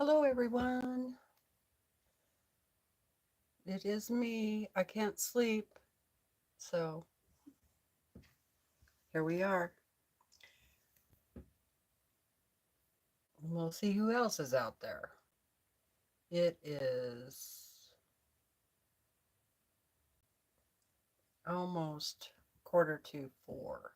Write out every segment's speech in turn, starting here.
Hello, everyone. It is me. I can't sleep. So here we are. We'll see who else is out there. It is almost 3:45.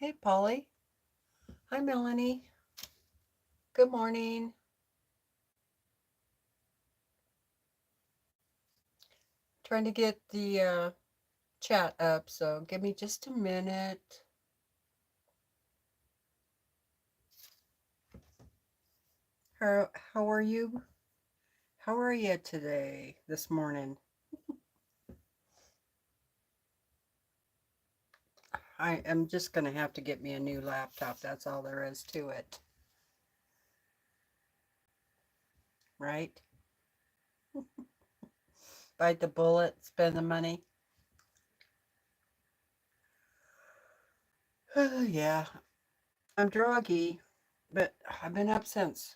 Hey, Polly. Hi, Melanie. Good morning. Trying to get the chat up, so give me just a minute. How are you? How are you today, this morning? I am just going to have to get me a new laptop. That's all there is to it. Right? Bite the bullet, spend the money. Yeah, I'm groggy, but I've been up since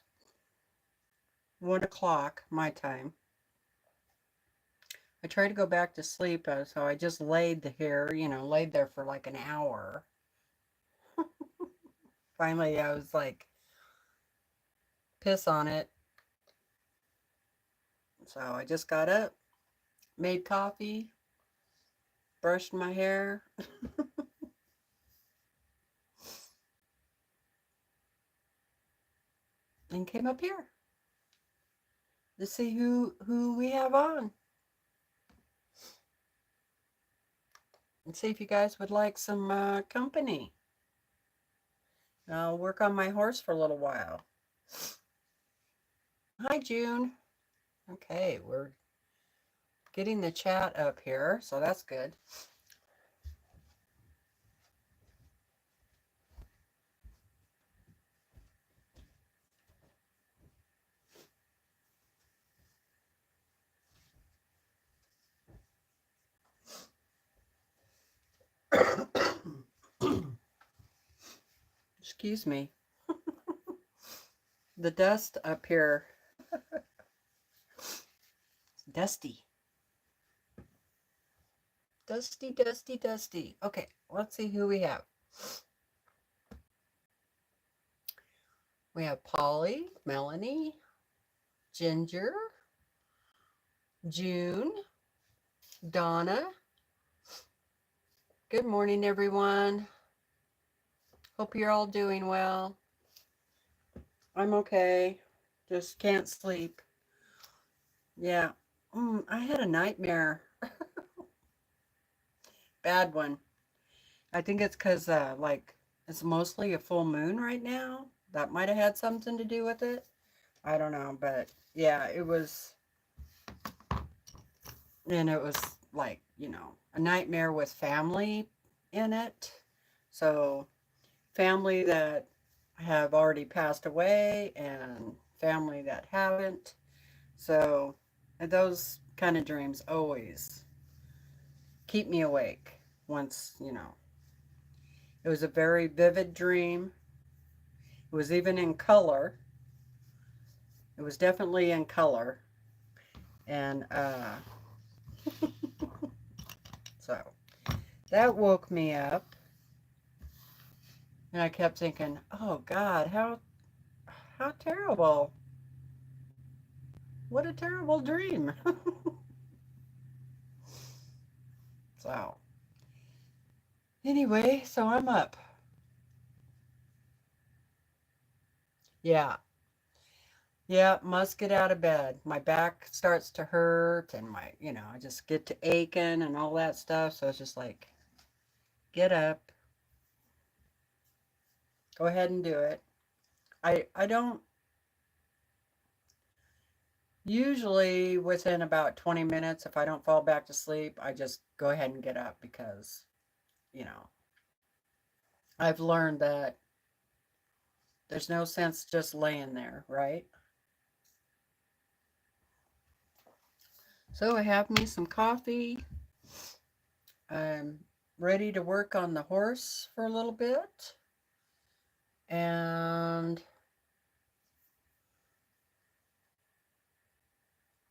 1 o'clock my time. I tried to go back to sleep, so I just laid here, laid there for like an hour. Finally, I was like, piss on it. So I just got up, made coffee, brushed my hair. And came up here to see who we have on. And see if you guys would like some company. I'll work on my horse for a little while. Hi, June. Okay, we're getting the chat up here, so that's good. Excuse me. The dust up here. It's dusty. Dusty, dusty, dusty. Okay, let's see who we have. We have Polly, Melanie, Ginger, June, Donna. Good morning, everyone. Hope you're all doing well. I'm okay. Just can't sleep. Yeah. I had a nightmare. Bad one. I think it's because, it's mostly a full moon right now. That might have had something to do with it. I don't know, but yeah, it was, and it was like, a nightmare with family in it. So, family that have already passed away and family that haven't. So, those kind of dreams always keep me awake once, It was a very vivid dream. It was even in color. It was definitely in color. And so that woke me up. And I kept thinking, oh God, how terrible. What a terrible dream. So anyway, so I'm up. Yeah. Yeah, must get out of bed. My back starts to hurt and I just get to aching and all that stuff. So it's just like, get up, go ahead and do it. I don't usually within about 20 minutes, if I don't fall back to sleep, I just go ahead and get up because, you know, I've learned that there's no sense just laying there, right? So I have me some coffee. I'm ready to work on the horse for a little bit. And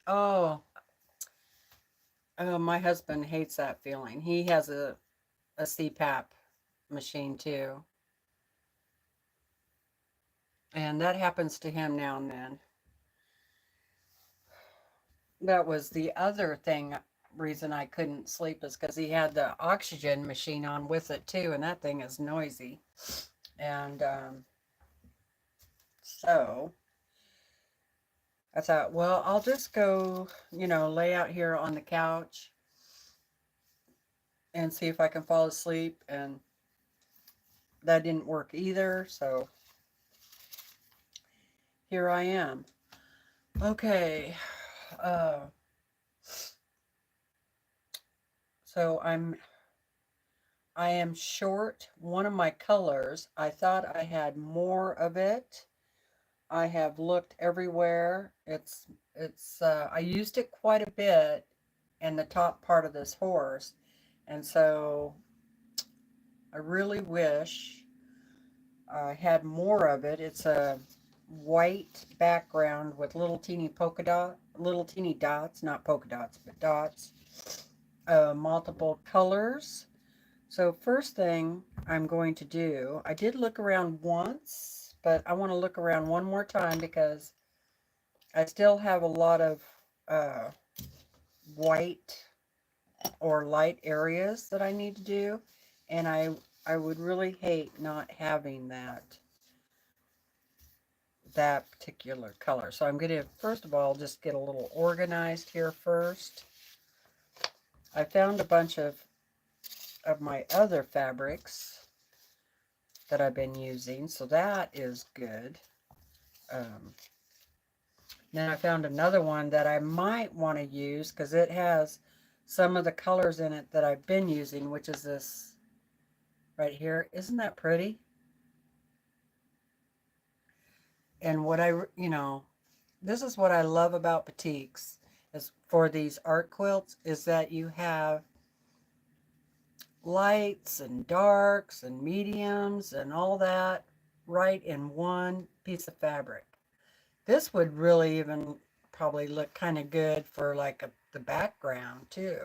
oh, my husband hates that feeling. He has a CPAP machine too. And that happens to him now and then. That was the other thing reason I couldn't sleep is because he had the oxygen machine on with it too, and that thing is noisy. And so I thought, well, I'll just go, lay out here on the couch and see if I can fall asleep. And that didn't work either. So here I am. Okay. Uh, so I am short one of my colors. I thought I had more of it. I have looked everywhere. I used it quite a bit in the top part of this horse. And so I really wish I had more of it. It's a white background with little teeny little teeny dots, not polka dots, but dots, multiple colors. So first thing I'm going to do, I did look around once, but I want to look around one more time because I still have a lot of uh, white or light areas that I need to do, and I would really hate not having that particular color. So I'm going to first of all just get a little organized here first. I found a bunch of my other fabrics that I've been using, so that is good. Then I found another one that I might want to use because it has some of the colors in it that I've been using, which is this right here. Isn't that pretty? And this is what I love about batiks is for these art quilts is that you have lights and darks and mediums and all that right in one piece of fabric. This would really even probably look kind of good for like the background too.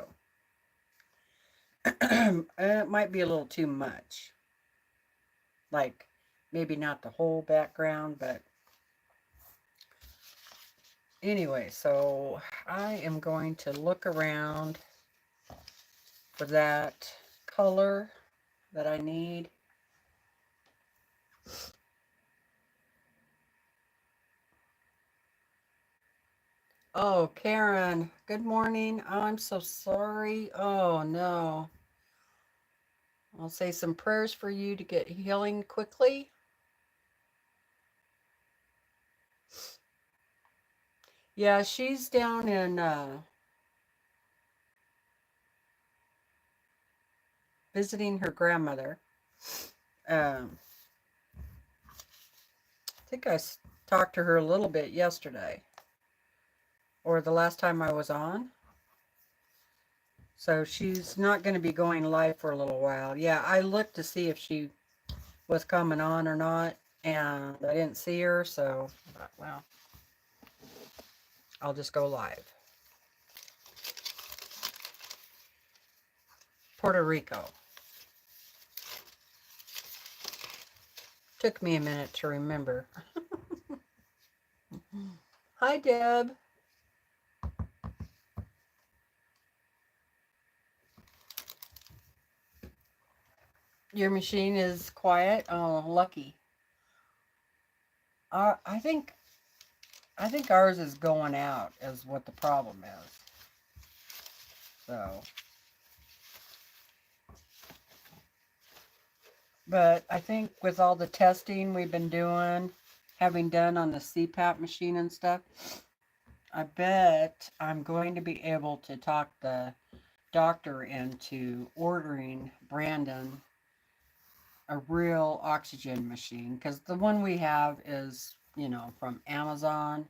It might be a little too much. Like maybe not the whole background, but anyway, so I am going to look around for that color that I need. Oh, Karen, good morning. Oh, I'm so sorry. Oh, no. I'll say some prayers for you to get healing quickly. Yeah, she's down in visiting her grandmother. Um, I think I talked to her a little bit yesterday or the last time I was on. So she's not going to be going live for a little while. Yeah, I looked to see if she was coming on or not, and I didn't see her, so I thought, well, I'll just go live. Puerto Rico. Took me a minute to remember. Hi, Deb. Your machine is quiet. Oh, lucky. I think ours is going out is what the problem is. So, but I think with all the testing we've been doing, having done on the CPAP machine and stuff, I bet I'm going to be able to talk the doctor into ordering Brandon a real oxygen machine, because the one we have is, from Amazon,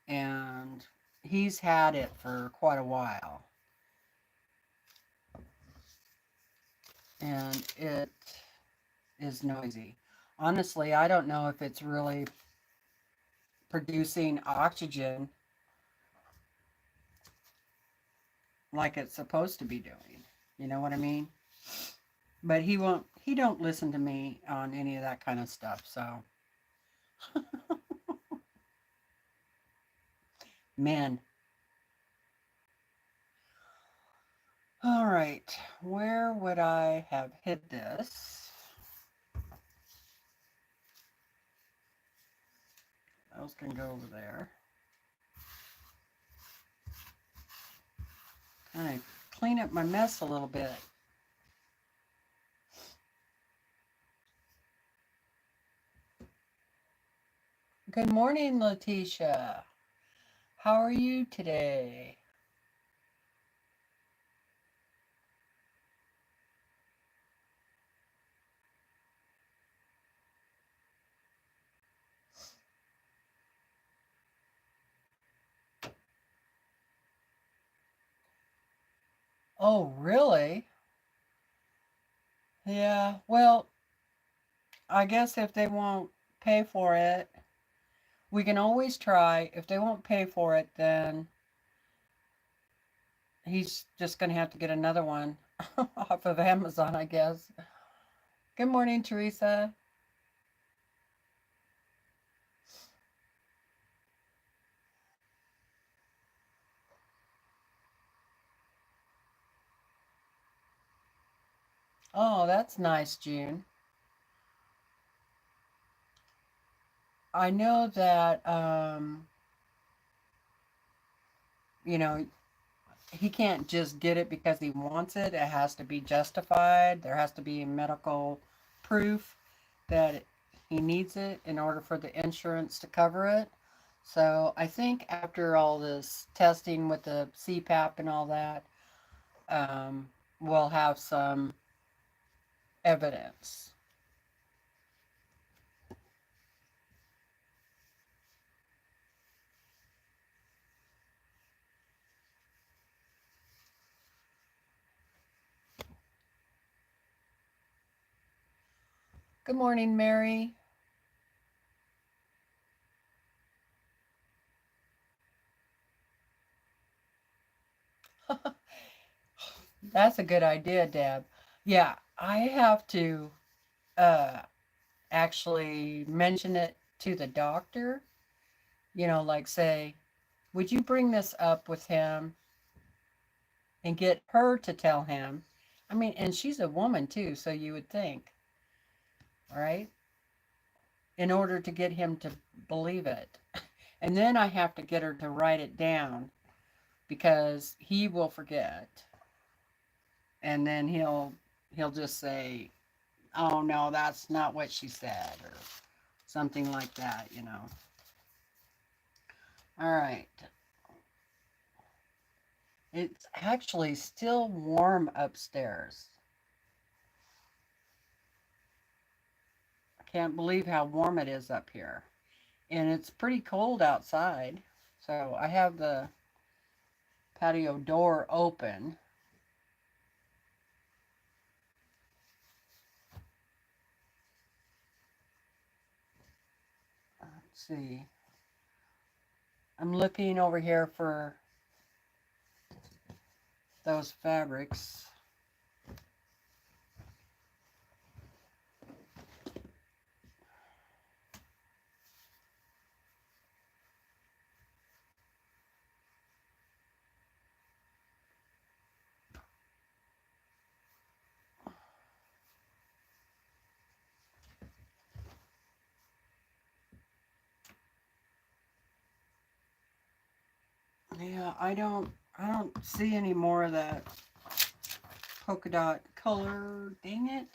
and he's had it for quite a while. And it is noisy. Honestly, I don't know if it's really producing oxygen like it's supposed to be doing. You know what I mean? But he don't listen to me on any of that kind of stuff, so. Men. All right, where would I have hid this? Those can go over there. Kind of clean up my mess a little bit. Good morning, Letitia. How are you today? Oh, really? Yeah, well, I guess if they won't pay for it, we can always try. If they won't pay for it, then he's just going to have to get another one off of Amazon, I guess. Good morning, Teresa. Oh, that's nice, June. I know that, you know, he can't just get it because he wants it. It has to be justified. There has to be medical proof that he needs it in order for the insurance to cover it. So I think after all this testing with the CPAP and all that, we'll have some evidence. Good morning, Mary. That's a good idea, Deb. Yeah, I have to uh, actually mention it to the doctor. Like say, would you bring this up with him and get her to tell him? I mean, and she's a woman too, so you would think, right? In order to get him to believe it. And then I have to get her to write it down because he will forget. And then he'll just say, "Oh no, that's not what she said," or something like that. All right. It's actually still warm upstairs. I can't believe how warm it is up here. And it's pretty cold outside. So I have the patio door open. Let's see. I'm looking over here for those fabrics. Yeah, I don't see any more of that polka dot color. Dang it.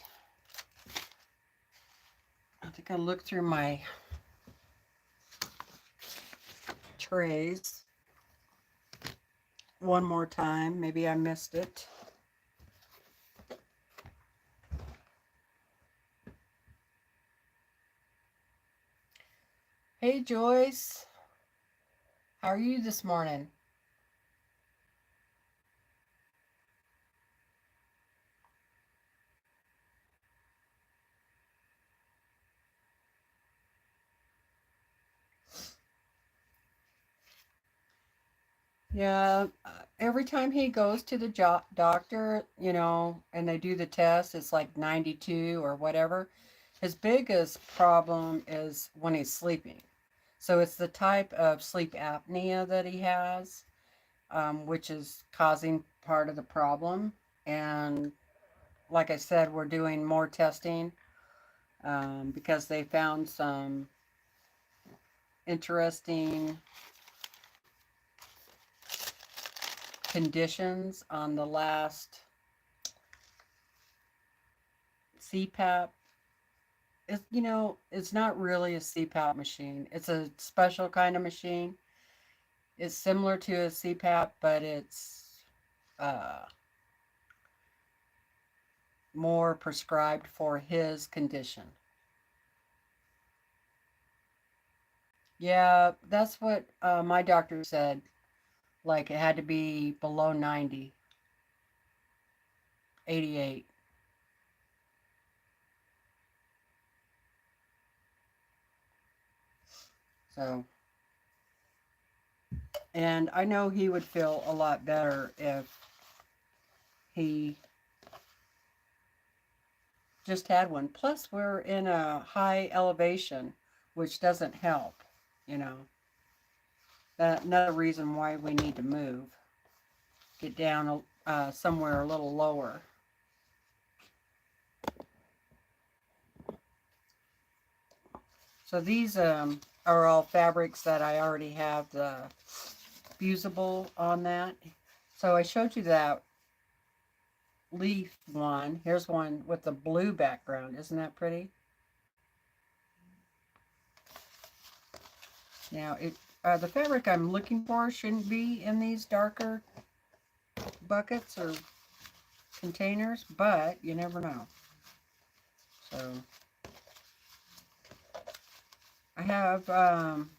I think I looked through my trays one more time. Maybe I missed it. Hey Joyce, how are you this morning? Yeah, every time he goes to the doctor, and they do the test, it's like 92 or whatever. His biggest problem is when he's sleeping. So it's the type of sleep apnea that he has, which is causing part of the problem. And like I said, we're doing more testing because they found some interesting conditions on the last CPAP. It's not really a CPAP machine. It's a special kind of machine. It's similar to a CPAP, but it's uh, more prescribed for his condition. Yeah, that's what my doctor said. Like it had to be below 90, 88. So, and I know he would feel a lot better if he just had one. Plus, we're in a high elevation, which doesn't help, you know. Another reason why we need to move, get down somewhere a little lower. So these are all fabrics that I already have the fusible on that. So I showed you that leaf one. Here's one with the blue background. Isn't that pretty? Now, the fabric I'm looking for shouldn't be in these darker buckets or containers, but you never know. So I have them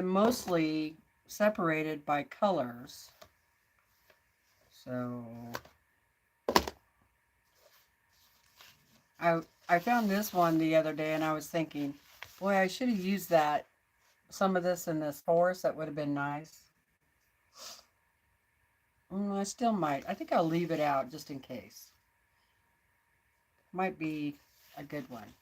mostly separated by colors. So I found this one the other day and I was thinking, boy, I should have used some of this in this forest. That would have been nice. I still might. I think I'll leave it out just in case. Might be a good one.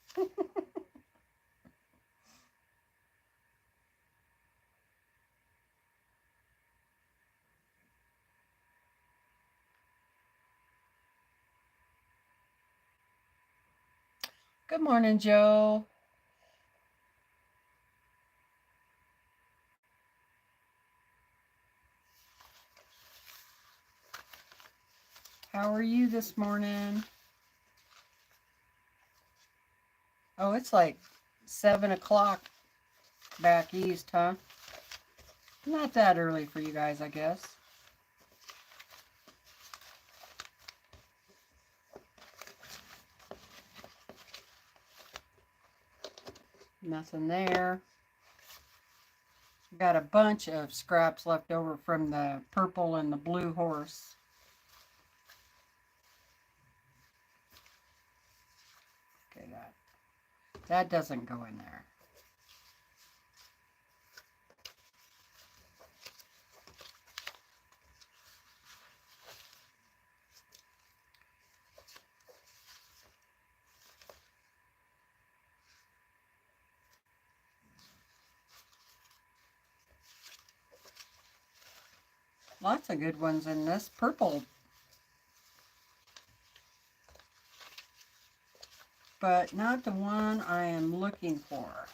Good morning, Joe. How are you this morning? Oh, it's like 7 o'clock back east, huh? Not that early for you guys, I guess. Nothing there. Got a bunch of scraps left over from the purple and the blue horse. Okay, that doesn't go in there. Lots of good ones in this purple, but not the one I am looking for.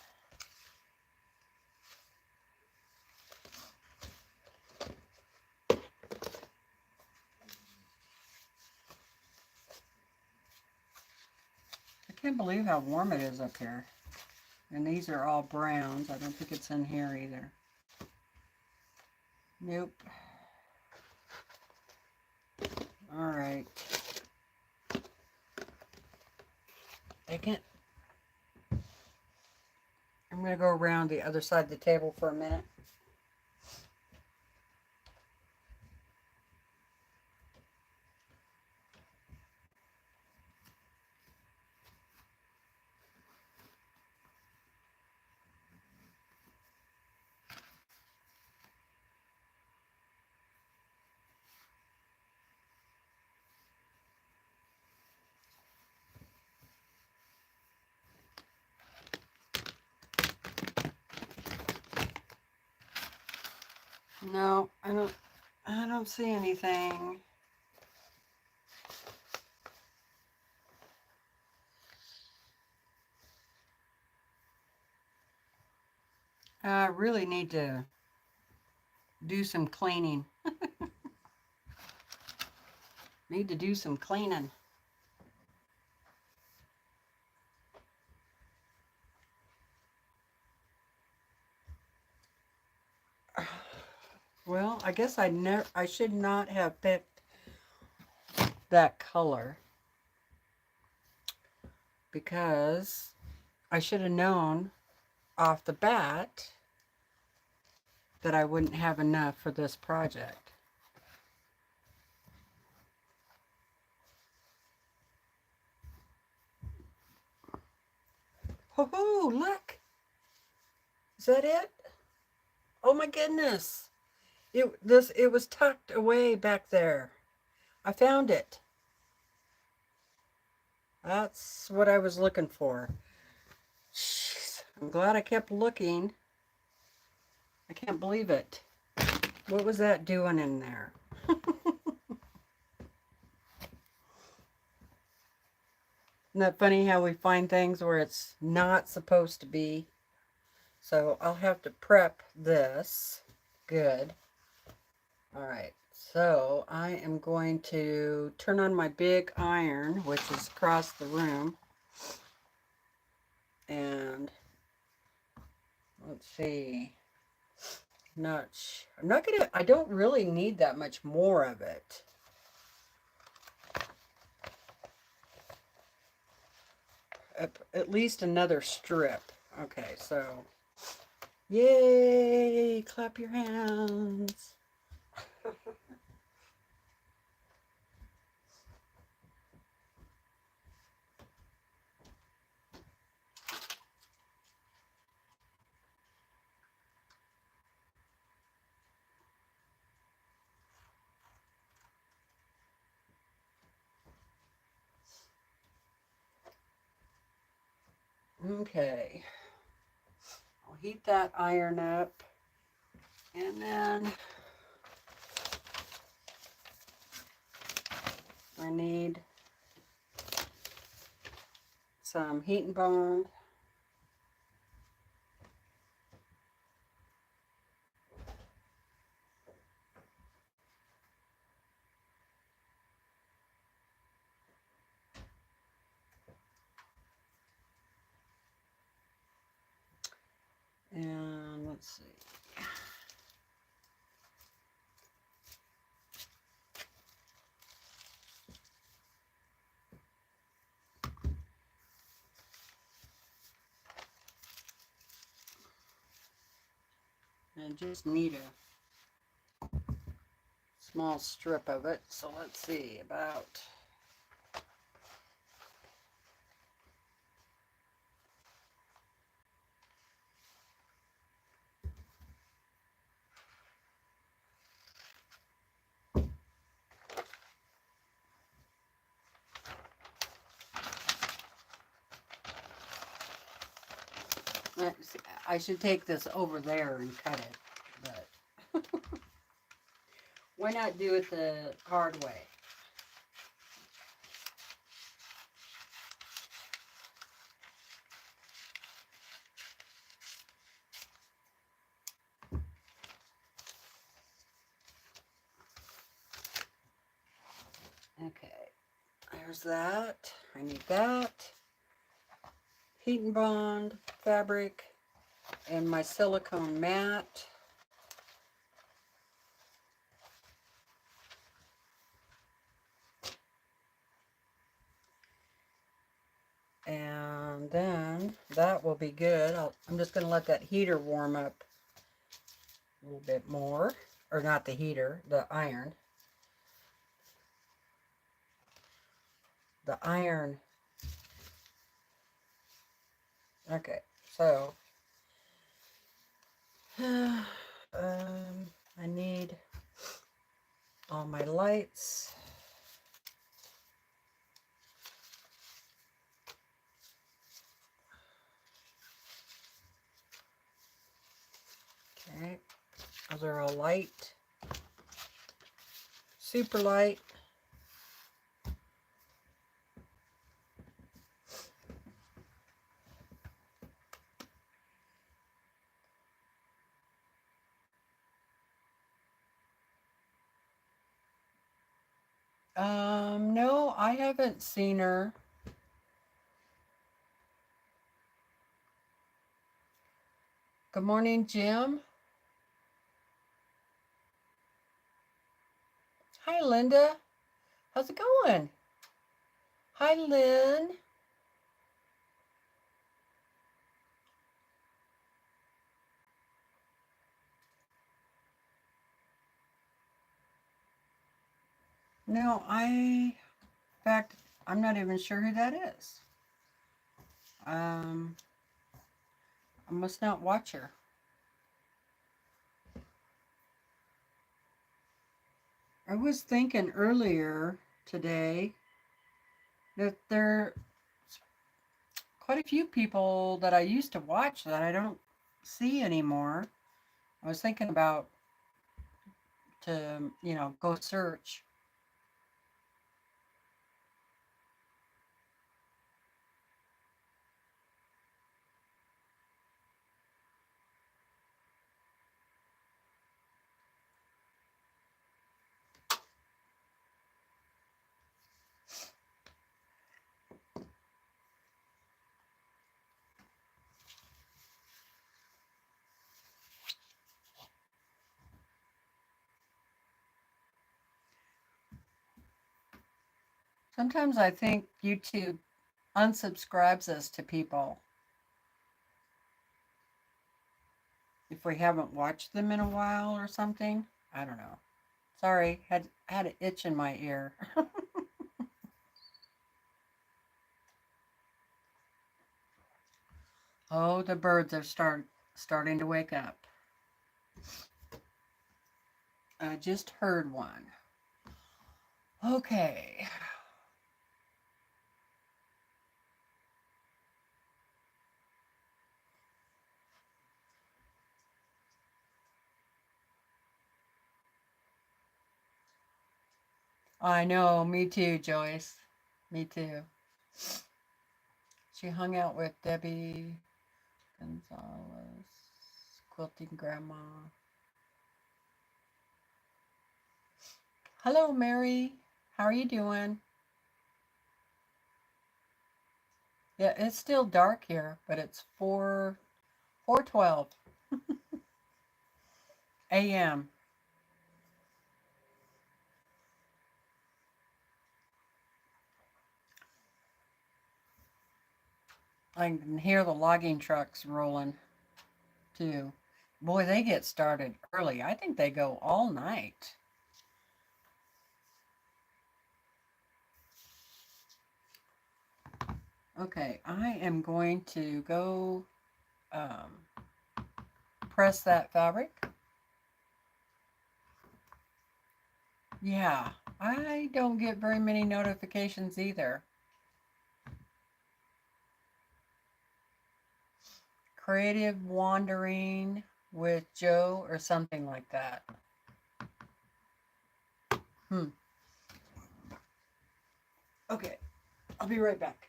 I can't believe how warm it is up here. And these are all browns. I don't think it's in here either. Nope. All right. Take it. I'm going to go around the other side of the table for a minute. No, I don't see anything. I really need to do some cleaning. Need to do some cleaning. Well, I guess I should not have picked that color because I should have known off the bat that I wouldn't have enough for this project. Oh, look! Is that it? Oh my goodness! It was tucked away back there. I found it. That's what I was looking for. Jeez, I'm glad I kept looking. I can't believe it. What was that doing in there? Isn't that funny how we find things where it's not supposed to be? So I'll have to prep this. Good. All right. So I am going to turn on my big iron, which is across the room. And let's see. I don't really need that much more of it. At least another strip. Okay, so yay, clap your hands. Okay, I'll heat that iron up, and then I need some heat and bond. And let's see. I just need a small strip of it. So let's see, about I should take this over there and cut it, but why not do it the hard way? Okay, there's that. I need that. Heat and bond fabric and my silicone mat. And then on. That will be good. I'm just going to let that heater warm up a little bit more. Or not the heater, the iron. The iron. Okay, so I need all my lights. Okay, those are all light, super light. No, I haven't seen her. Good morning, Jim. Hi, Linda. How's it going? Hi, Lynn. No, in fact, I'm not even sure who that is. I must not watch her. I was thinking earlier today that there quite a few people that I used to watch that I don't see anymore. I was thinking about to, go search. Sometimes I think YouTube unsubscribes us to people if we haven't watched them in a while or something. I don't know. Sorry, had an itch in my ear. Oh, the birds are starting to wake up. I just heard one. Okay. I know, me too, Joyce. Me too. She hung out with Debbie Gonzalez, quilting grandma. Hello, Mary. How are you doing? Yeah, it's still dark here, but it's 4:12 a.m. I can hear the logging trucks rolling too. Boy, they get started early. I think they go all night. Okay, I am going to go press that fabric. Yeah, I don't get very many notifications either. Creative Wandering with Joe or something like that. Okay, I'll be right back.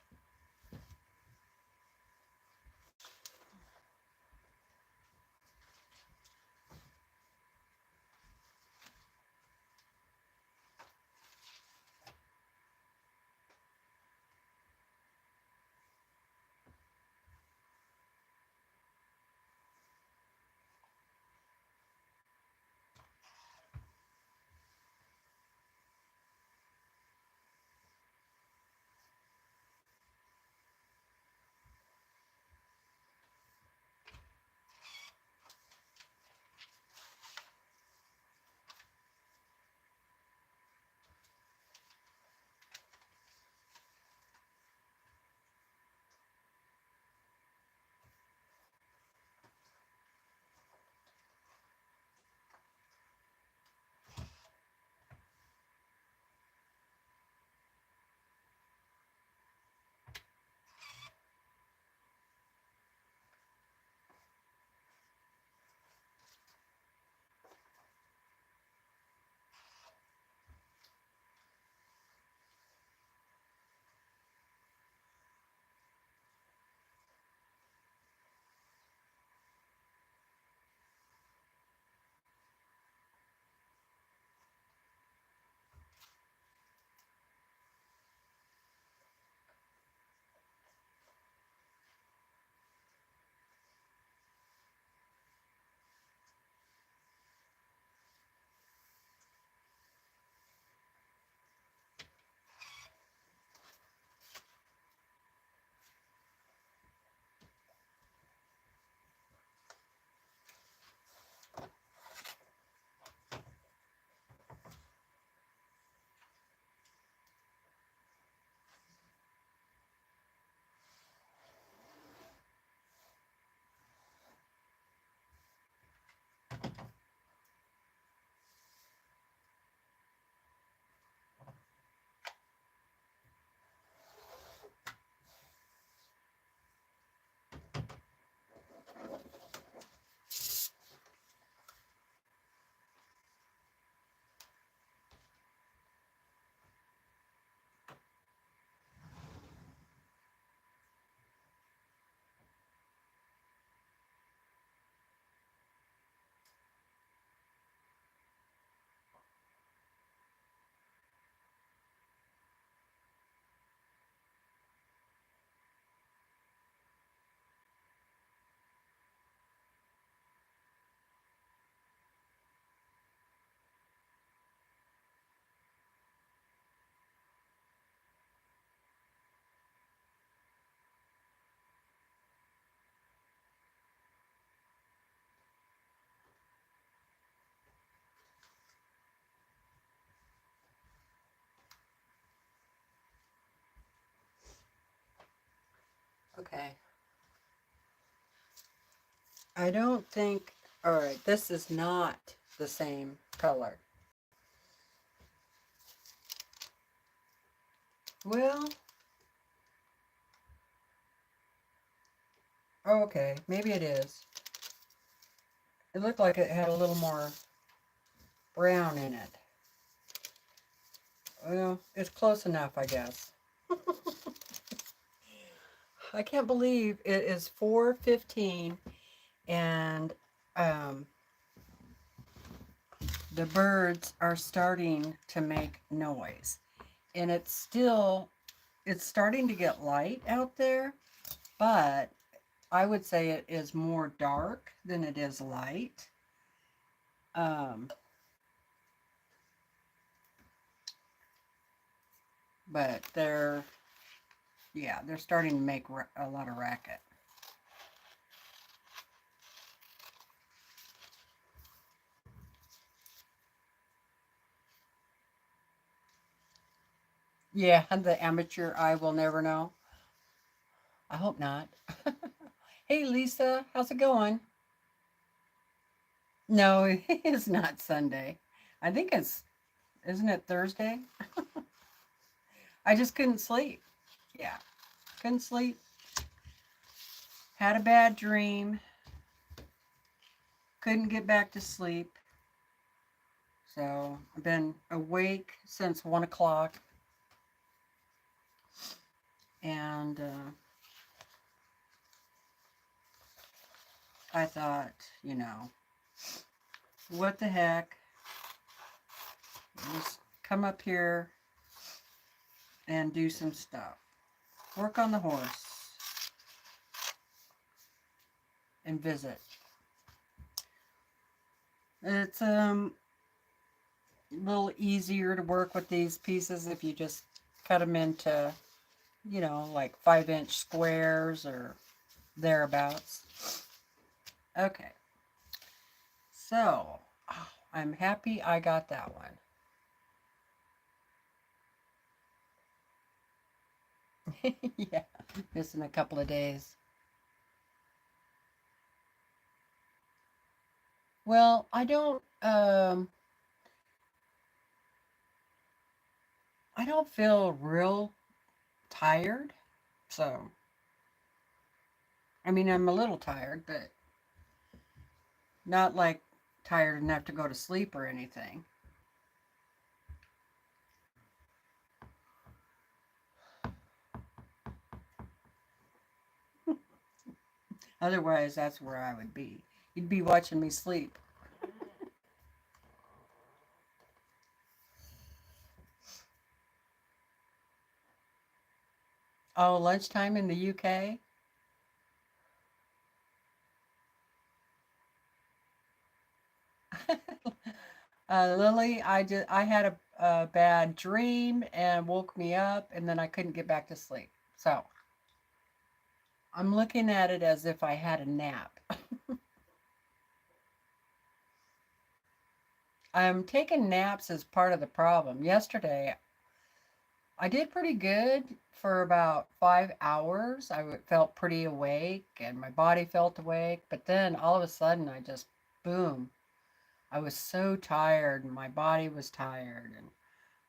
Okay. I don't think, all right, this is not the same color. Well, okay, maybe it is. It looked like it had a little more brown in it. Well, it's close enough, I guess. I can't believe it is 4:15 and the birds are starting to make noise. And it's starting to get light out there, but I would say it is more dark than it is light. But they're starting to make a lot of racket. Yeah, the amateur eye will never know. I hope not. Hey, Lisa, how's it going? No, it's not Sunday. I think isn't it Thursday? I just couldn't sleep. Yeah, couldn't sleep. Had a bad dream. Couldn't get back to sleep. So I've been awake since 1 o'clock. And I thought, what the heck? Just come up here and do some stuff. Work on the horse and visit. It's a little easier to work with these pieces if you just cut them into, like 5-inch squares or thereabouts. Okay. So, I'm happy I got that one. Yeah, missing a couple of days. Well, I don't feel real tired. So, I mean, I'm a little tired, but not like tired enough to go to sleep or anything. Otherwise, that's where I would be. You'd be watching me sleep. Oh, lunchtime in the UK? Lily, I had a bad dream and woke me up, and then I couldn't get back to sleep. So I'm looking at it as if I had a nap. I'm taking naps as part of the problem. Yesterday, I did pretty good for about 5 hours. Felt pretty awake, and my body felt awake. But then all of a sudden, I just boom. I was so tired, and my body was tired, and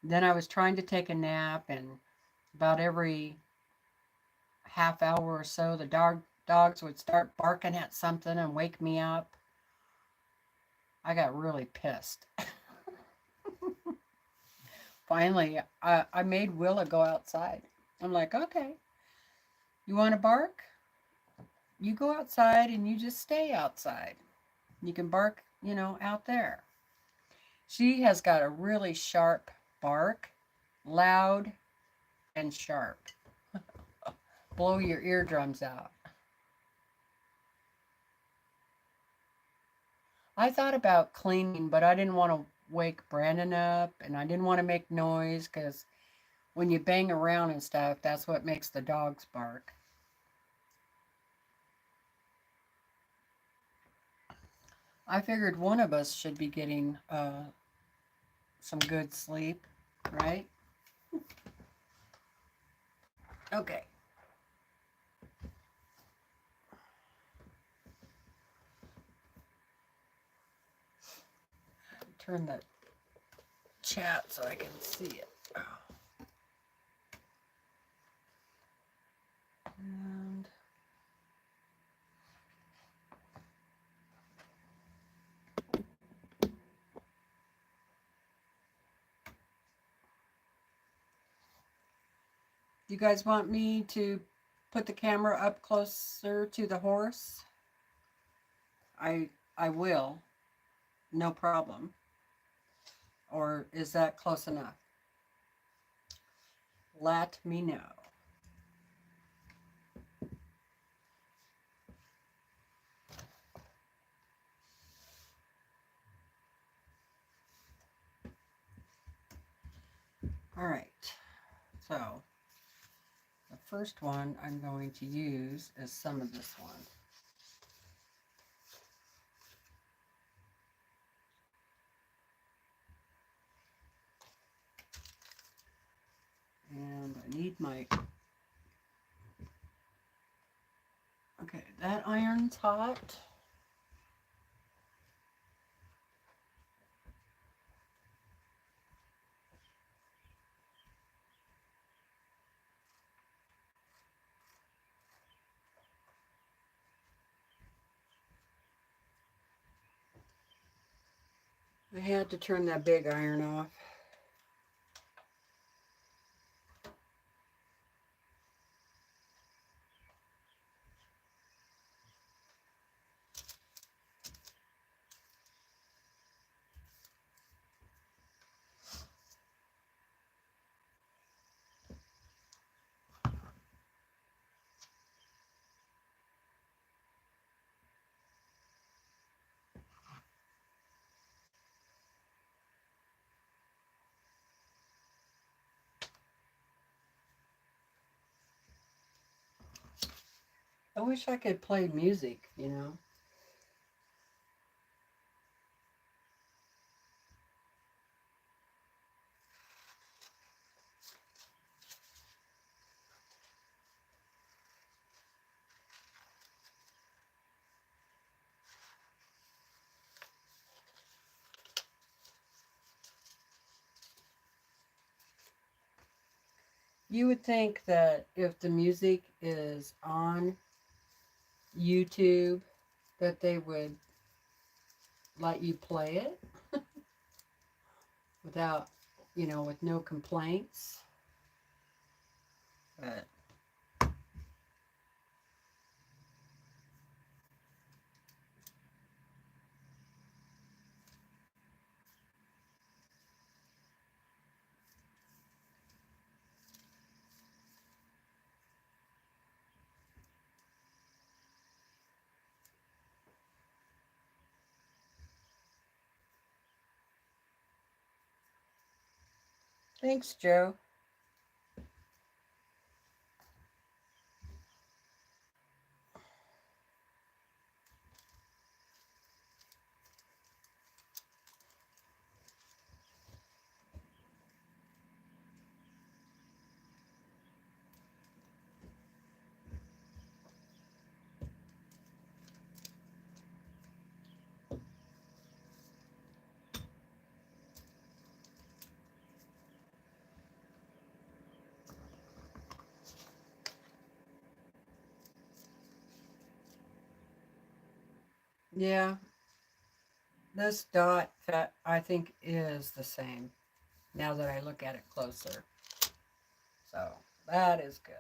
then I was trying to take a nap, and about every half hour or so, the dogs would start barking at something and wake me up. I got really pissed. Finally, I made Willa go outside. I'm like, okay, you want to bark? You go outside and you just stay outside. You can bark, out there. She has got a really sharp bark, loud and sharp. Blow your eardrums out. I thought about cleaning, but I didn't want to wake Brandon up and I didn't want to make noise because when you bang around and stuff, that's what makes the dogs bark. I figured one of us should be getting some good sleep, right? Okay. turn the chat so I can see it. And you guys want me to put the camera up closer to the horse? I will. No problem. Or is that close enough? Let me know. All right. So the first one I'm going to use is some of this one. And I need my, okay, that iron's hot. I had to turn that big iron off. I wish I could play music, you know. You would think that if the music is on YouTube, that they would let you play it without, you know, with no complaints. But thanks, Joe. Yeah, this dot that I think is the same now that I look at it closer. So that is good.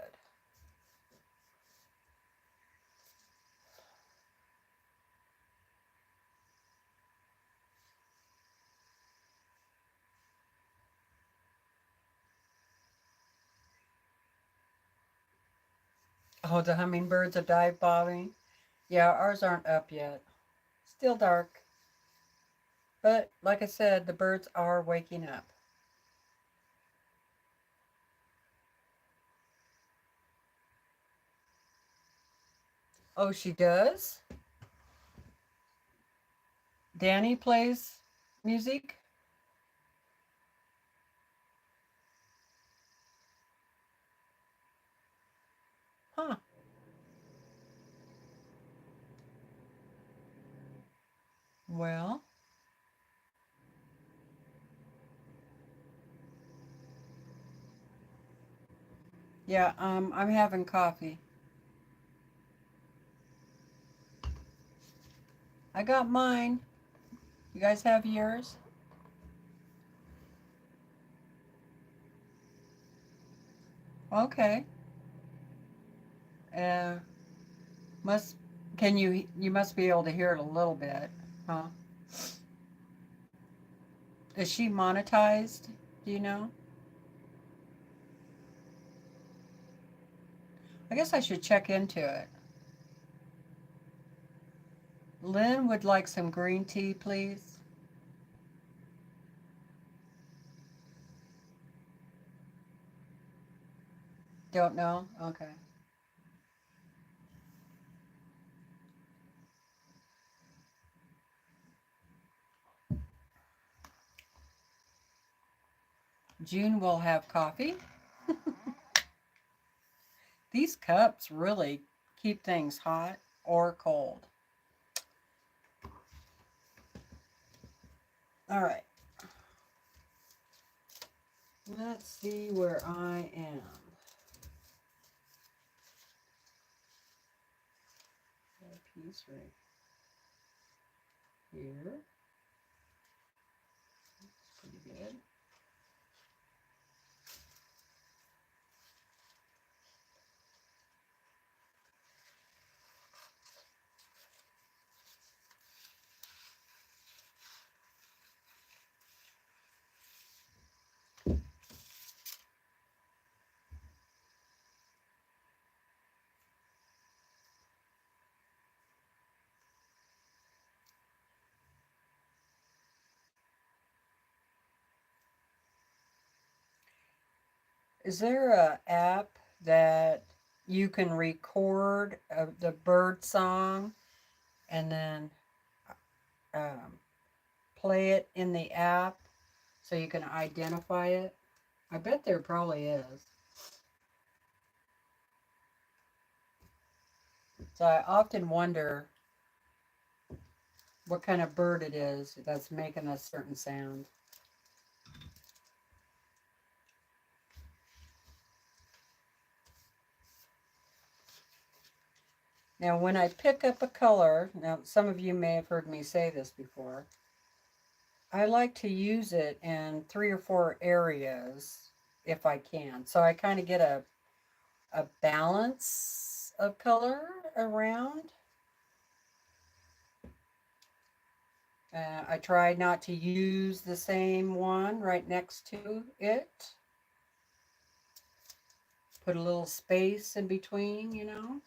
Oh, the hummingbirds are dive bobbing. Yeah, ours aren't up yet. Still dark. But like I said, the birds are waking up. Oh, she does? Danny plays music? Huh. Well, Yeah, I'm having coffee. I got mine. You guys have yours? Okay. Uh, must can you must be able to hear it a little bit, huh? Is she monetized? Do you know? I guess I should check into it. Lynn would like some green tea, please. Don't know? Okay. June will have coffee. These cups really keep things hot or cold. All right. Let's see where I am. Got a piece right here. That's pretty good. Is there a app that you can record the bird song and then um, play it in the app so you can identify it? I bet there probably is. So I often wonder what kind of bird it is that's making a certain sound. Now, when I pick up a color, now some of you may have heard me say this before, I like to use it in 3 or 4 areas if I can. So I kind of get a balance of color around. I try not to use the same one right next to it. Put a little space in between, you know.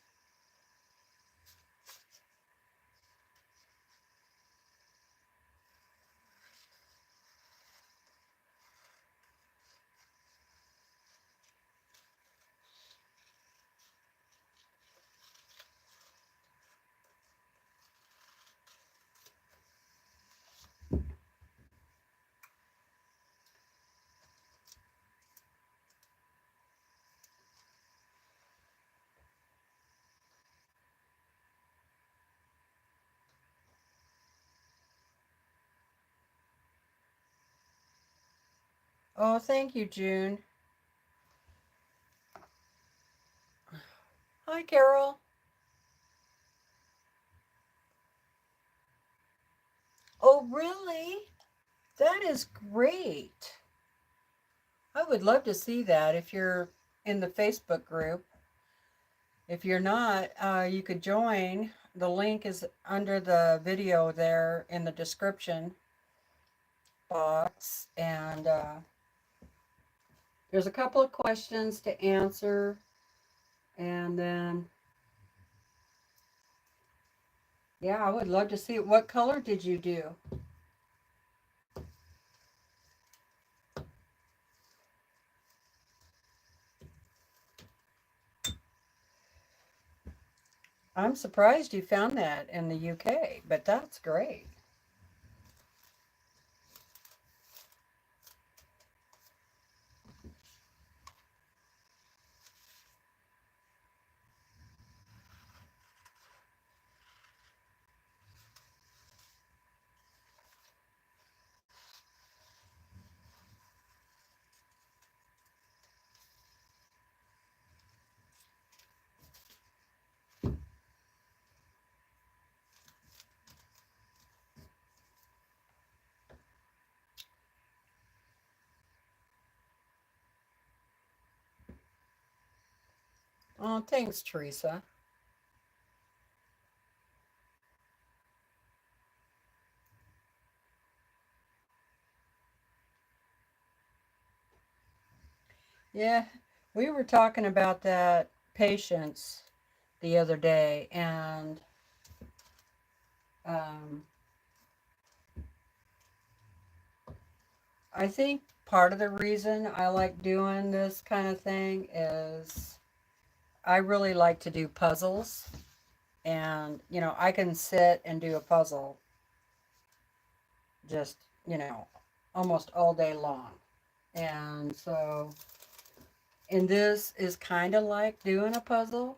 Oh, thank you, June. Hi, Carol. Oh, really? That is great. I would love to see that if you're in the Facebook group. If you're not, you could join. The link is under the video there in the description box. And there's a couple of questions to answer. And then, yeah, I would love to see it. What color did you do? I'm surprised you found that in the UK, but that's great. Oh, thanks, Teresa. Yeah, we were talking about that patience the other day, and um, I think part of the reason I like doing this kind of thing is I really like to do puzzles. And, I can sit and do a puzzle just, almost all day long. And so, and this is kind of like doing a puzzle,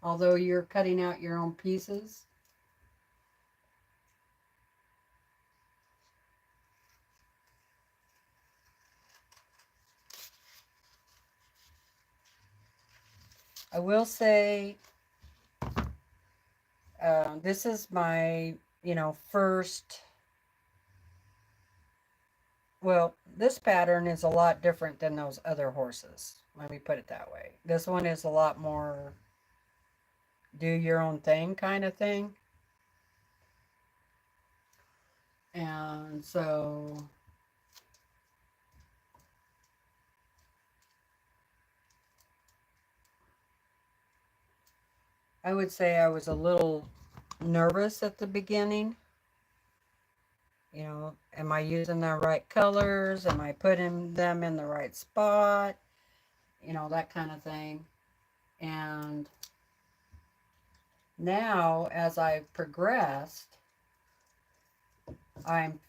although you're cutting out your own pieces. I will say, this is my, first, well, this pattern is a lot different than those other horses. Let me put it that way. This one is a lot more do your own thing kind of thing. And so I would say I was a little nervous at the beginning. Am I using the right colors? Am I putting them in the right spot? That kind of thing. And now, as I've progressed, I'm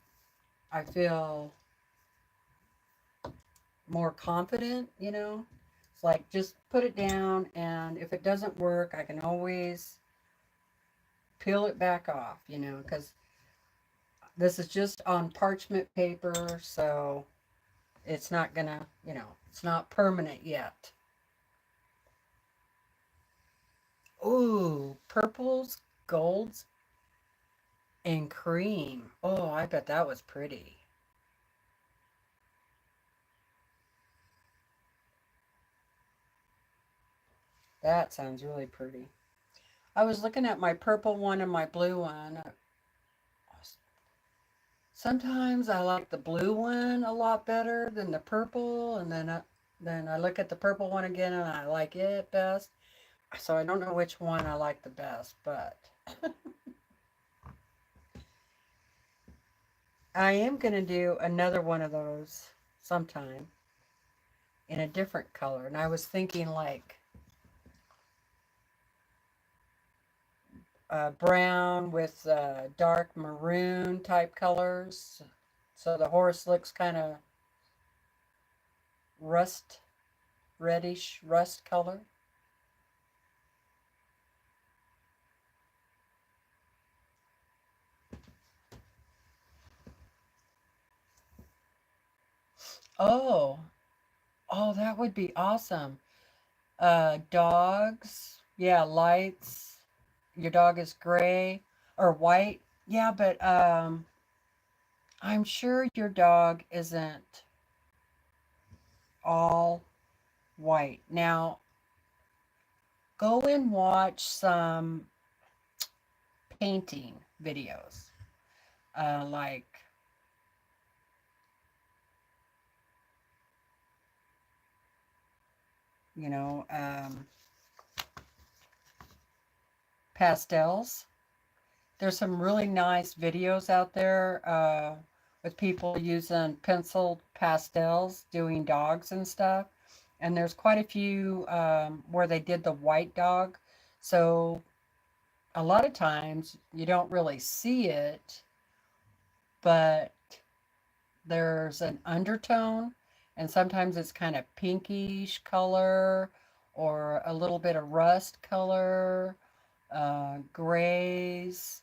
I feel more confident. It's like just put it down, and if it doesn't work, I can always peel it back off, because this is just on parchment paper, so it's not gonna, it's not permanent yet. Ooh, purples, golds, and cream. Oh, I bet that was pretty. That sounds really pretty. I was looking at my purple one and my blue one. Sometimes I like the blue one a lot better than the purple, and then I look at the purple one again and I like it best. So I don't know which one I like the best, but I am going to do another one of those sometime in a different color. And I was thinking like brown with dark maroon type colors. So the horse looks kind of rust, reddish rust color. Oh, oh, that would be awesome. Dogs, yeah, lights. Your dog is gray or white. Yeah, but I'm sure your dog isn't all white. Now, go and watch some painting videos. Like, you know, pastels. There's some really nice videos out there with people using penciled pastels doing dogs and stuff. And there's quite a few where they did the white dog. So a lot of times you don't really see it, but there's an undertone, and sometimes it's kind of pinkish color or a little bit of rust color, grays.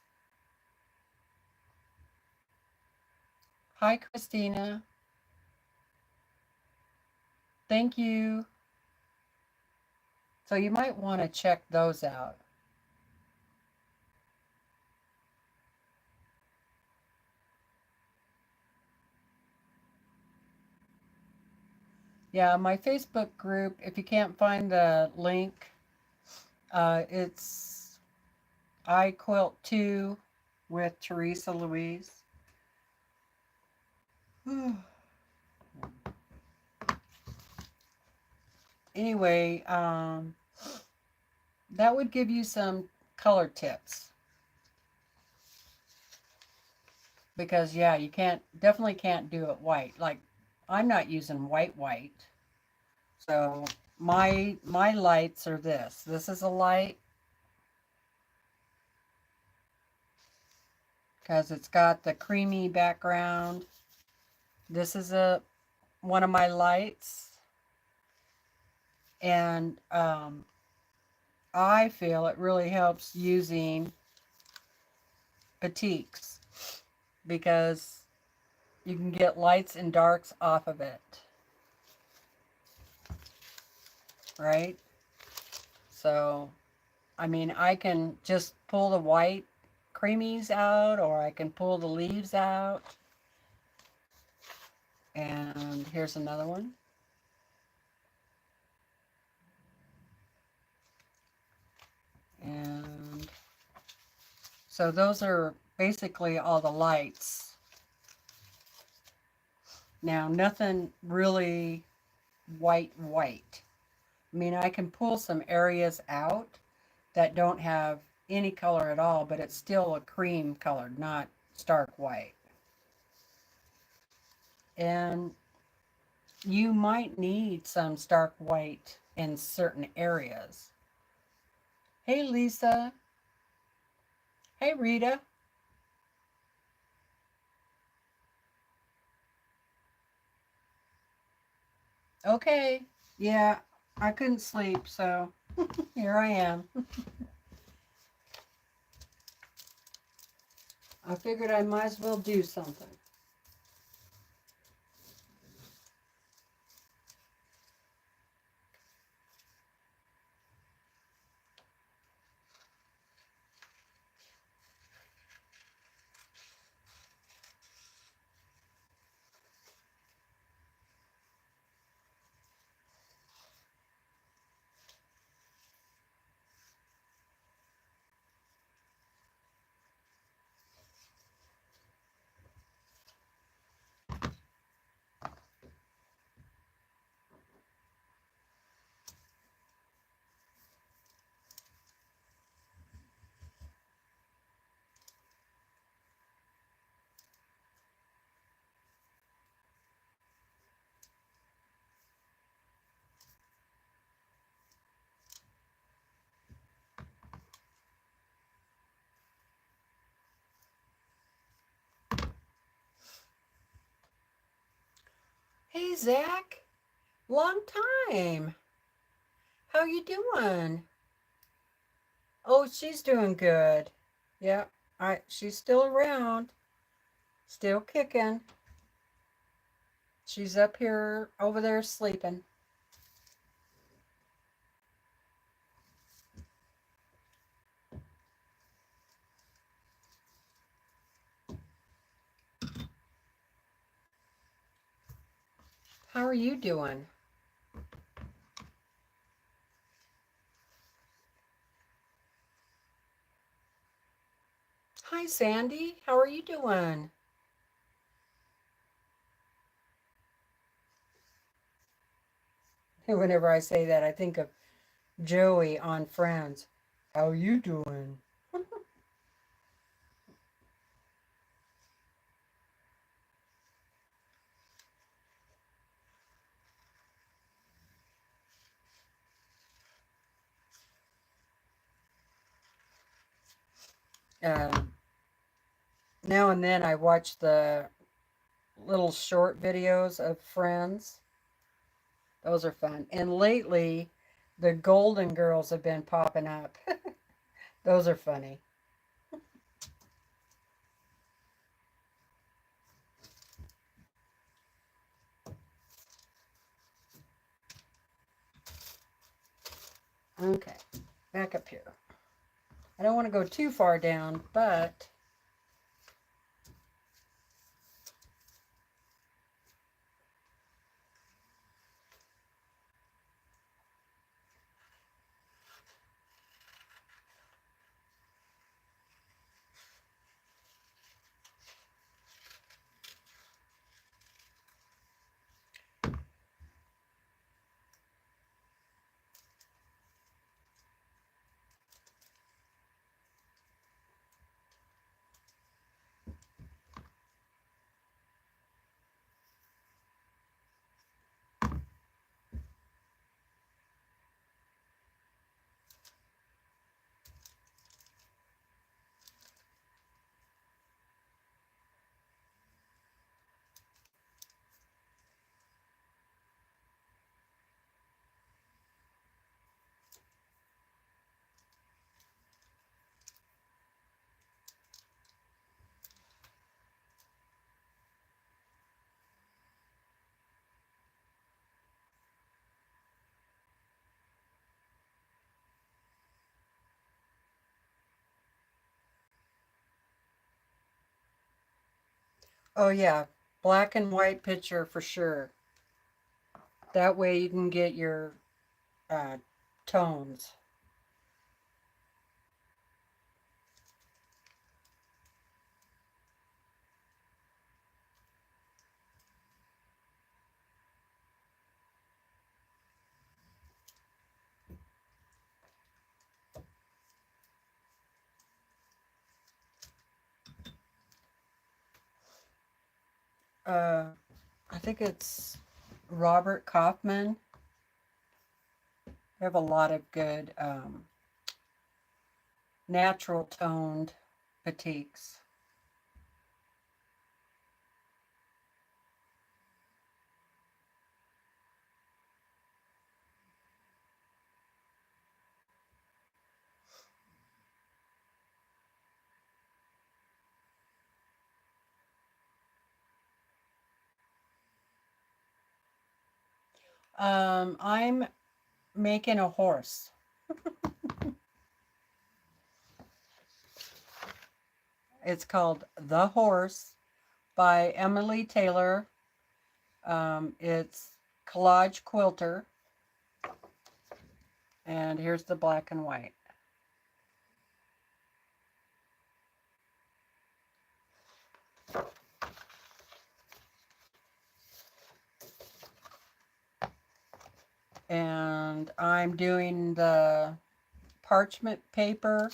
Hi, Christina. Thank you. So you might want to check those out. Yeah, my Facebook group, if you can't find the link, It's iQuilt2 with TeresaLouise. Anyway, that would give you some color tips. Because yeah, you definitely can't do it white. Like I'm not using white. So my lights are this. This is a light because it's got the creamy background. This is one of my lights, and I feel it really helps using batiks because you can get lights and darks off of it, right? So, I mean, I can just pull the white creamies out, or I can pull the leaves out. And here's another one. And so those are basically all the lights. Now, nothing really white. I mean, I can pull some areas out that don't have any color at all, but it's still a cream colored, not stark white. And you might need some stark white in certain areas. Hey, Lisa. Hey, Rita. Okay. Yeah, I couldn't sleep, so here I am. I figured I might as well do something. Hey, Zach. Long time. How you doing? Oh, she's doing good. Yeah, she's still around. Still kicking. She's up here over there sleeping. How are you doing? Hi, Sandy. How are you doing? Whenever I say that, I think of Joey on Friends. How you doing? Um, Now and then I watch the little short videos of Friends. Those are fun. And lately, the Golden Girls have been popping up. Those are funny. Okay, back up here. I don't want to go too far down, but Oh yeah, black and white picture for sure. That way you can get your tones. Uh, I think it's Robert Kaufman. They have a lot of good natural toned batiks. I'm making a horse. It's called The Horse by Emily Taylor. It's Collage Quilter. And here's the black and white. And I'm doing the parchment paper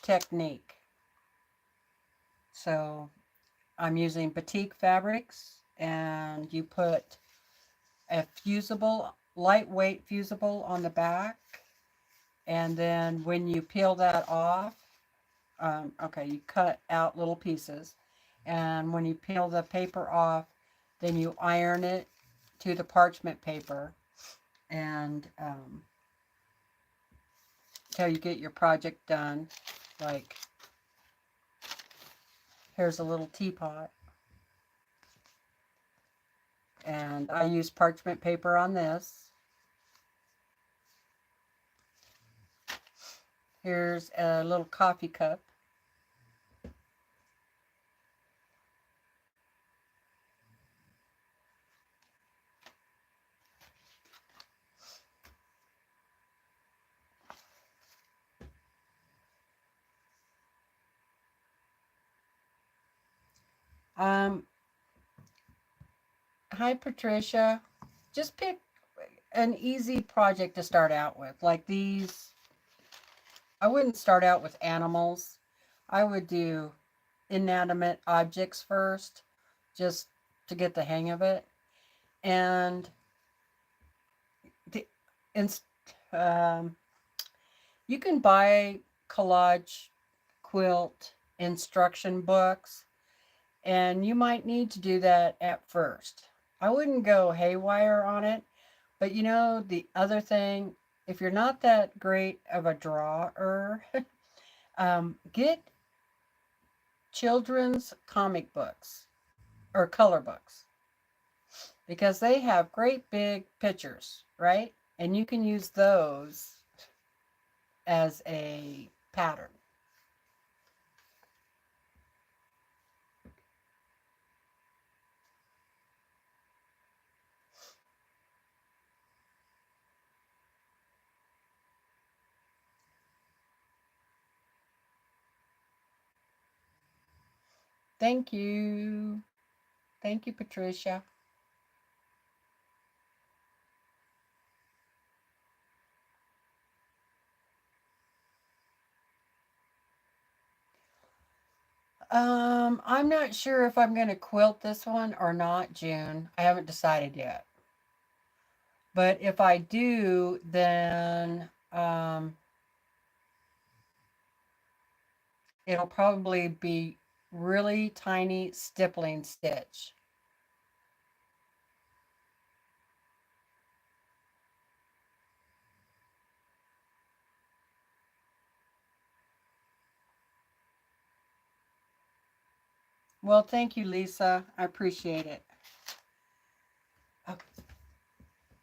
technique. So I'm using batik fabrics, and you put a fusible, lightweight fusible on the back, and then when you peel that off, okay, you cut out little pieces, and when you peel the paper off, then you iron it to the parchment paper, and till you get your project done. Like, here's a little teapot, and I use parchment paper on this. Here's a little coffee cup. Hi Patricia. Just pick an easy project to start out with. Like these, I wouldn't start out with animals. I would do inanimate objects first, just to get the hang of it. And the, um, you can buy collage quilt instruction books, and you might need to do that at first. I wouldn't go haywire on it, but you know, the other thing, if you're not that great of a drawer, get children's comic books or color books, because they have great big pictures, right? And you can use those as a pattern. Thank you. Thank you, Patricia. I'm not sure if I'm going to quilt this one or not, June. I haven't decided yet. But if I do, then it'll probably be really tiny stippling stitch. Well, thank you, Lisa. I appreciate it. Okay,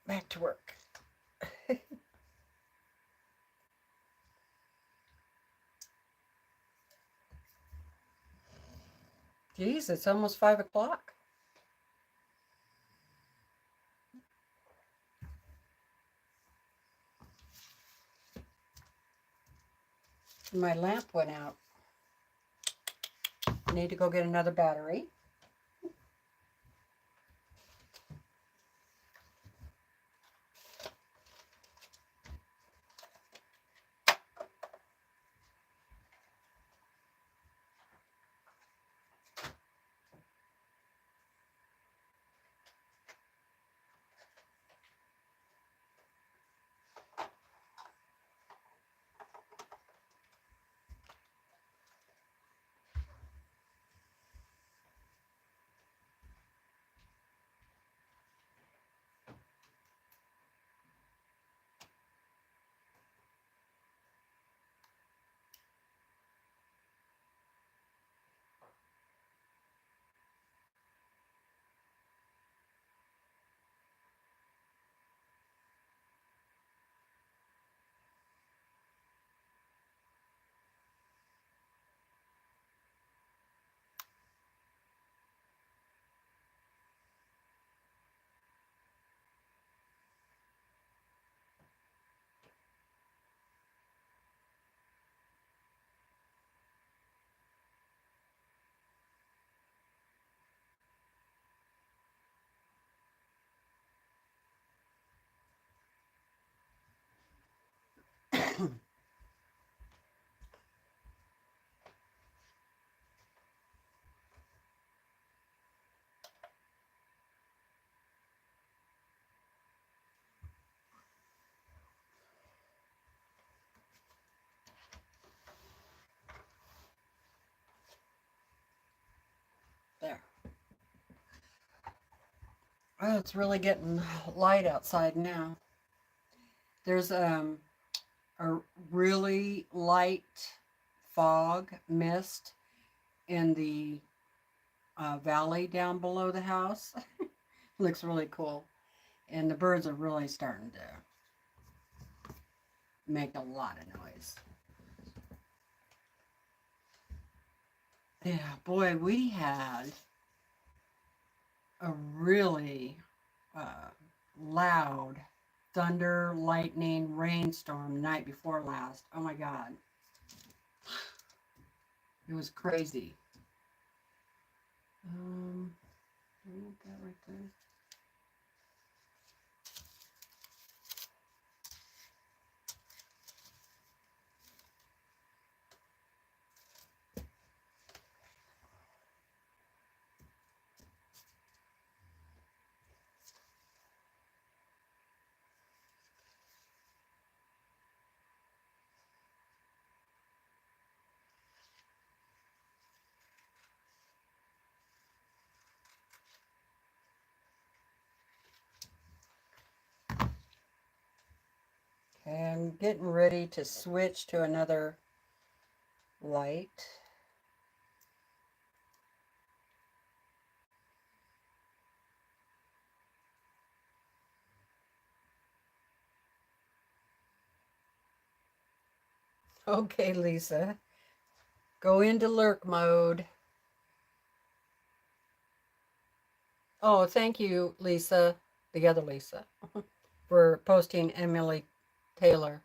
back to work. Geez, it's almost 5 o'clock. My lamp went out. I need to go get another battery. There. Oh, it's really getting light outside now. There's a really light fog mist in the valley down below the house. Looks really cool. And the birds are really starting to make a lot of noise. Yeah, boy, we had a really loud thunder, lightning, rainstorm the night before last. Oh my God. It was crazy. That right there. Okay, I'm getting ready to switch to another light. Okay, Lisa. Go into lurk mode. Oh, thank you, Lisa, the other Lisa, for posting Emily Taylor.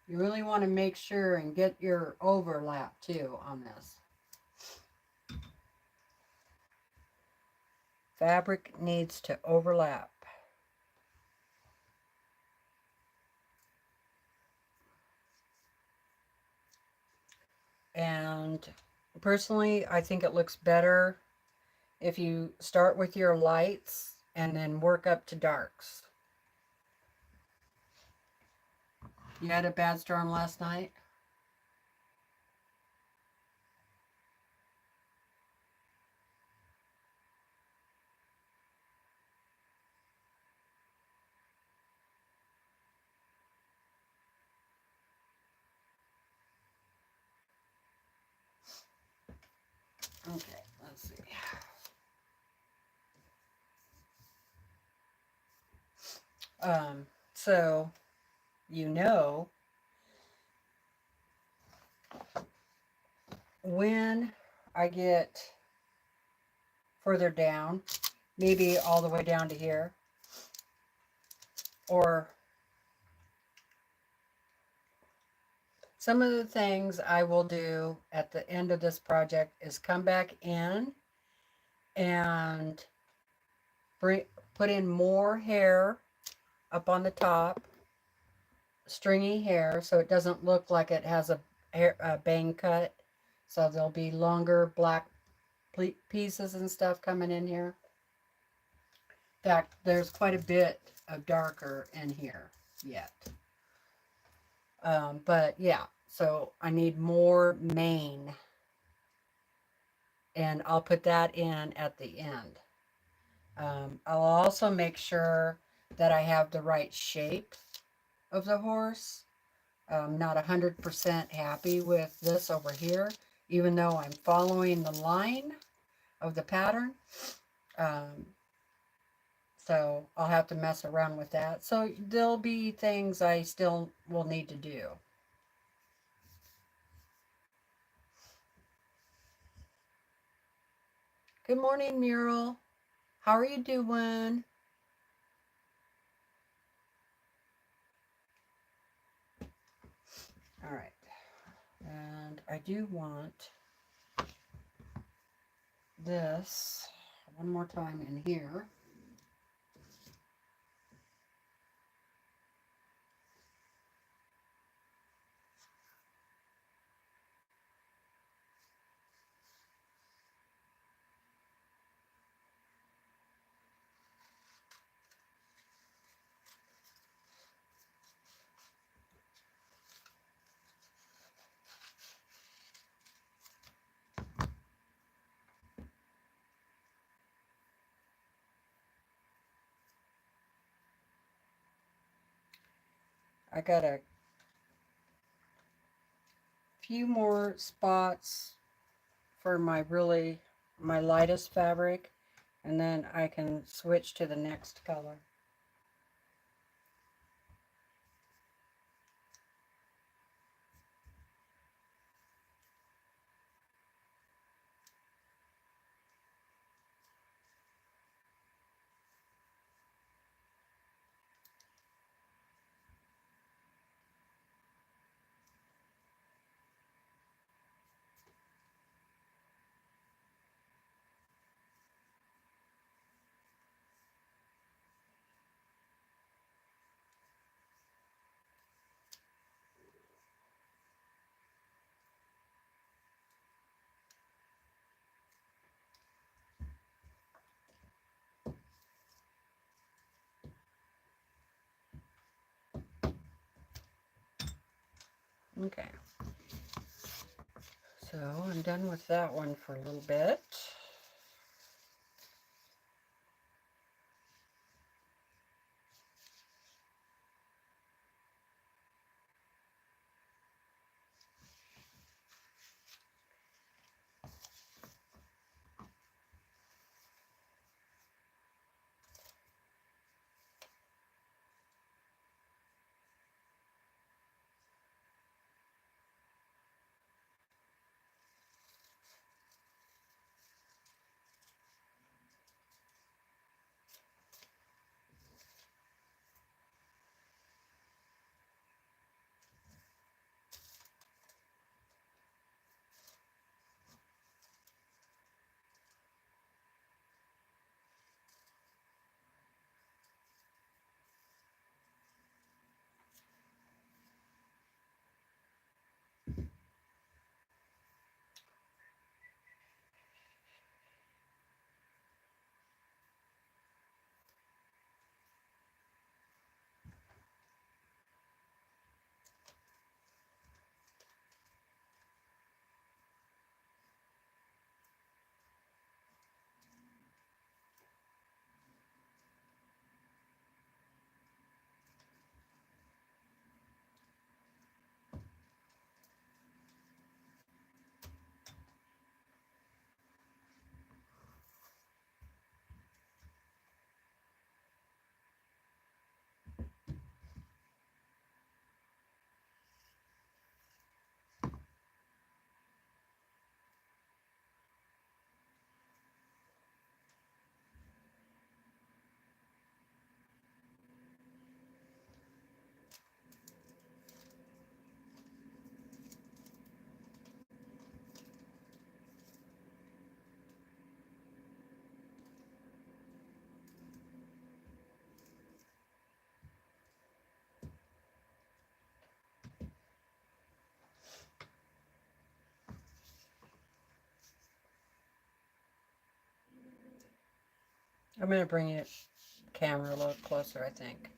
You really want to make sure and get your overlap too on this. Fabric needs to overlap. And personally, I think it looks better if you start with your lights and then work up to darks. You had a bad storm last night? Okay, let's see. So, you know, when I get further down, maybe all the way down to here, or some of the things I will do at the end of this project is come back in and put in more hair up on the top, stringy hair, so it doesn't look like it has a bang cut. So there'll be longer black pieces and stuff coming in here. In fact, there's quite a bit of darker in here yet. But yeah, so I need more mane, and I'll put that in at the end. I'll also make sure that I have the right shape of the horse. I'm not 100% happy with this over here, even though I'm following the line of the pattern. So I'll have to mess around with that. So there'll be things I still will need to do. Good morning, Mural. How are you doing? All right. And I do want this one more time in here. I got a few more spots for my lightest fabric, and then I can switch to the next color. Okay. So I'm done with that one for a little bit. I'm going to bring it camera a little closer, I think.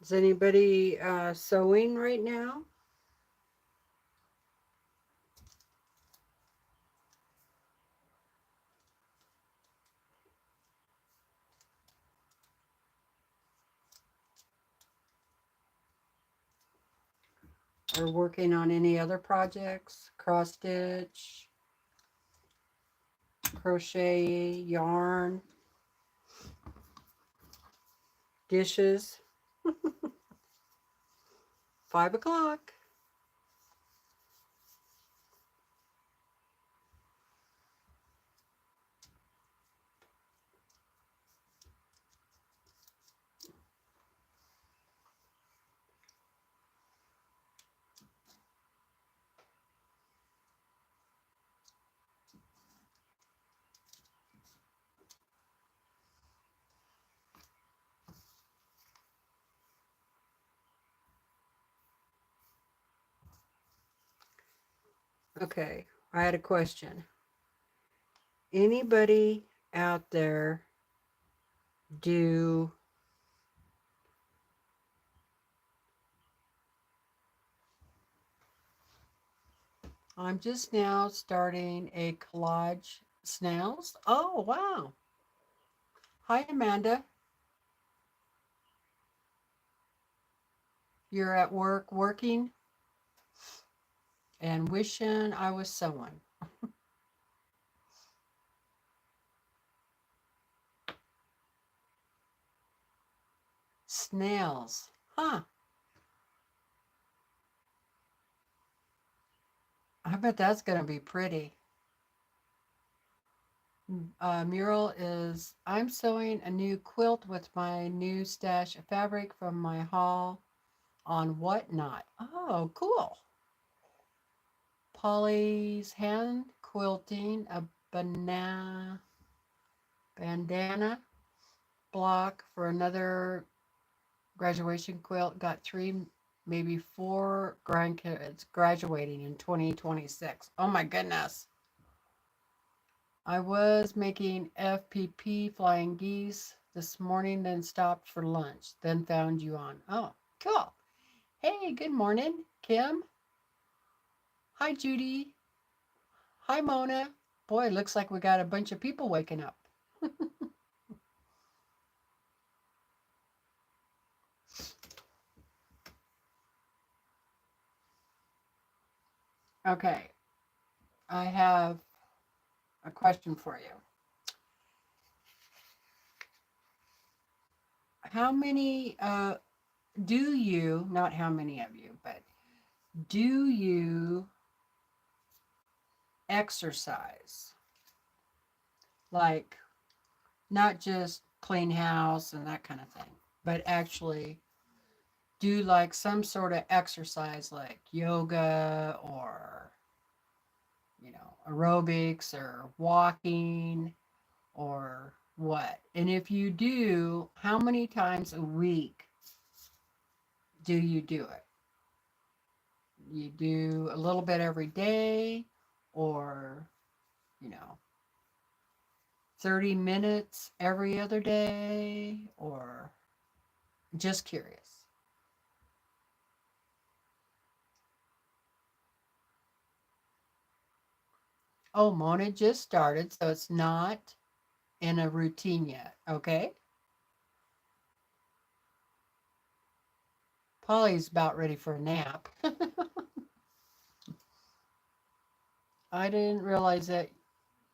Is anybody sewing right now? Or working on any other projects? Cross stitch, crochet, yarn, dishes. 5 o'clock. Okay, I had a question. Anybody out there do I'm just now starting a collage snails? Oh, wow. Hi, Amanda. You're at work working and wishing I was sewing. Snails. Huh. I bet that's going to be pretty. Mural is, I'm sewing a new quilt with my new stash of fabric from my haul on Whatnot. Oh, cool. Polly's hand quilting a bandana block for another graduation quilt. Got 3, maybe 4 grandkids graduating in 2026. Oh my goodness. I was making FPP flying geese this morning, then stopped for lunch, then found you on. Oh, cool. Hey, good morning, Kim. Hi, Judy. Hi, Mona. Boy, looks like we got a bunch of people waking up. Okay, I have a question for you. How many do you, not how many of you, but do you exercise? Like, not just clean house and that kind of thing, but actually do like some sort of exercise like yoga or, aerobics or walking or what? And if you do, how many times a week do you do it? You do a little bit every day, or, you know, 30 minutes every other day, or Just curious. Oh, Mona just started, so it's not in a routine yet, okay? Polly's about ready for a nap. I didn't realize that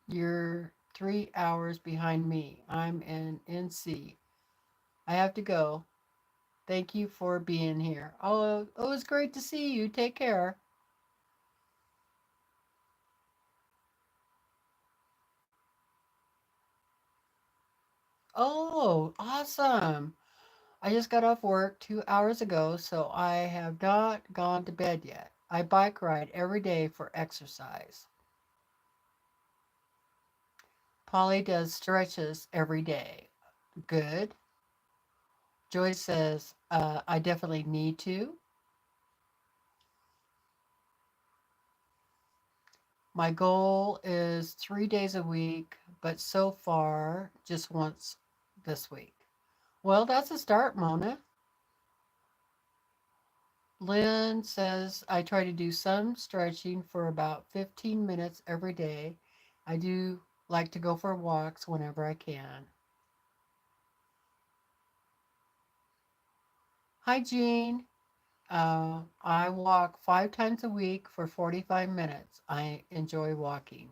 you're 3 hours behind me. I'm in NC. I have to go. Thank you for being here. Oh, it was great to see you. Take care. Oh, awesome. I just got off work 2 hours ago, so I have not gone to bed yet. I bike ride every day for exercise. Polly does stretches every day. Good. Joyce says, I definitely need to. My goal is 3 days a week, but so far just once this week. Well, that's a start, Mona. Lynn says, I try to do some stretching for about 15 minutes every day. I do like to go for walks whenever I can. Hi, Jean. I walk 5 times a week for 45 minutes. I enjoy walking.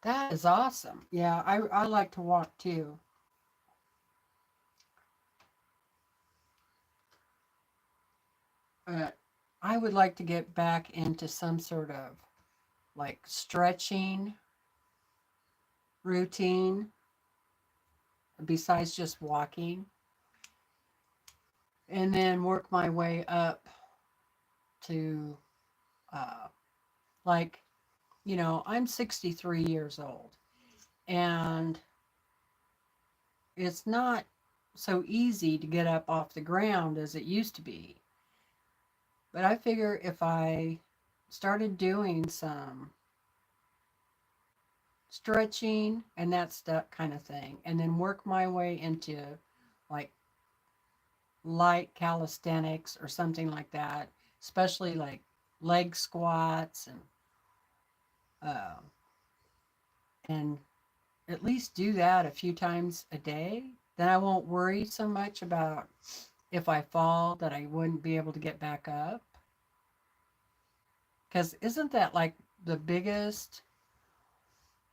That is awesome. Yeah, I like to walk too. Uh, I would like to get back into some sort of like stretching routine besides just walking, and then work my way up to uh, like, I'm 63 years old, and it's not so easy to get up off the ground as it used to be. But I figure if I started doing some stretching and that kind of thing, and then work my way into like light calisthenics or something like that, especially like leg squats uh, and at least do that a few times a day, then I won't worry so much about if I fall that I wouldn't be able to get back up. Because isn't that like the biggest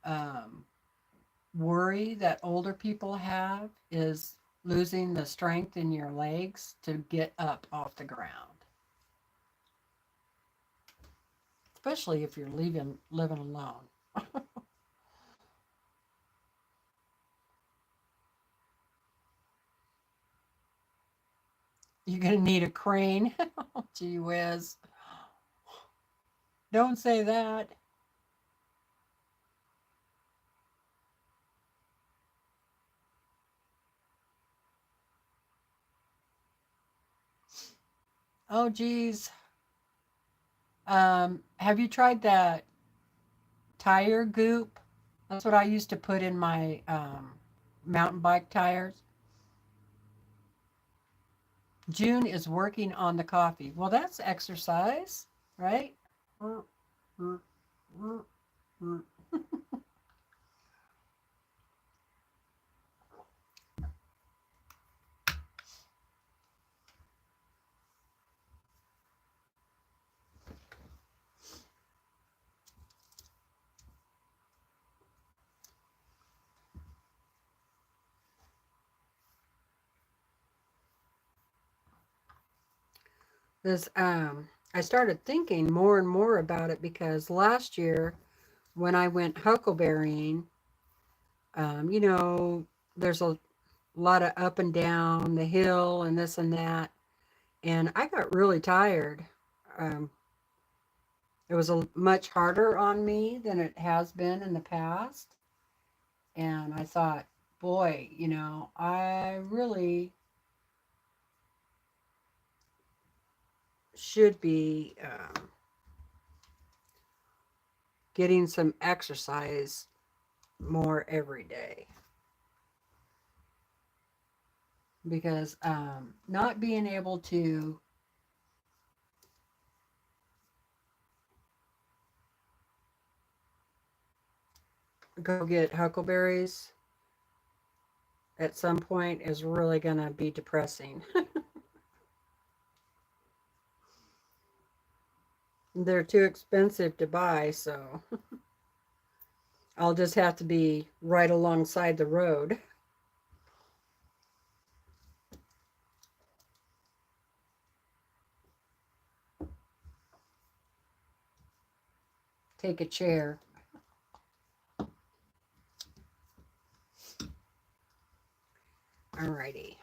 um, worry that older people have is losing the strength in your legs to get up off the ground, especially if you're living alone. You're gonna need a crane. Oh, gee whiz! Don't say that. Oh, geez. Have you tried that tire goop? That's what I used to put in my mountain bike tires. June is working on the coffee. Well, that's exercise, right? This I started thinking more and more about it because last year when I went huckleberrying, you know, there's a lot of up and down the hill and this and that, and I got really tired. Um, it was much harder on me than it has been in the past, and I thought, boy, I really should be getting some exercise more every day. because not being able to go get huckleberries at some point is really going to be depressing. They're too expensive to buy, so I'll just have to be right alongside the road. Take a chair. Alrighty.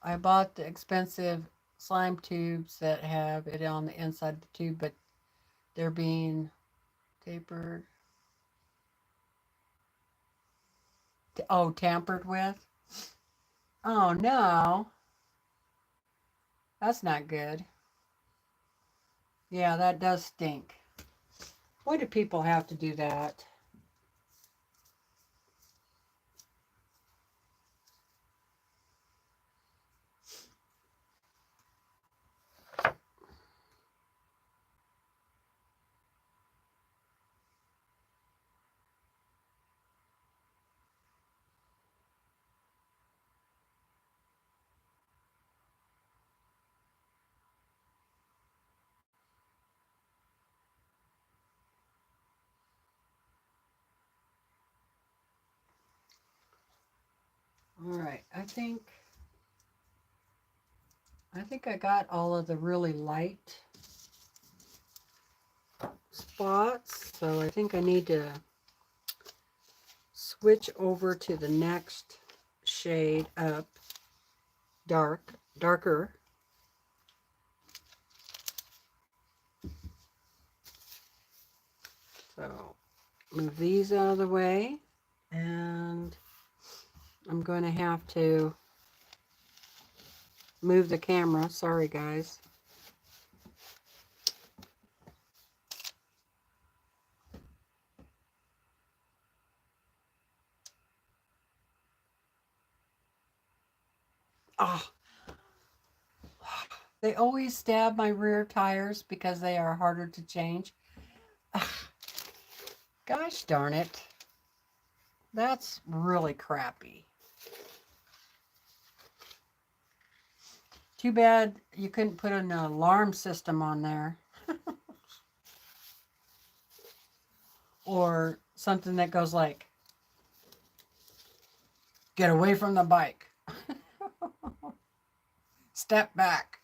I bought the expensive slime tubes that have it on the inside of the tube, but they're being tapered. Oh, tampered with? Oh no. That's not good. Yeah, that does stink. Why do people have to do that? All right, I think I got all of the really light spots, so I think I need to switch over to the next shade up, darker. So move these out of the way, and I'm going to have to move the camera. Sorry, guys. Oh, they always stab my rear tires because they are harder to change. Gosh darn it. That's really crappy. Too bad you couldn't put an alarm system on there. Or something that goes like, get away from the bike. Step back.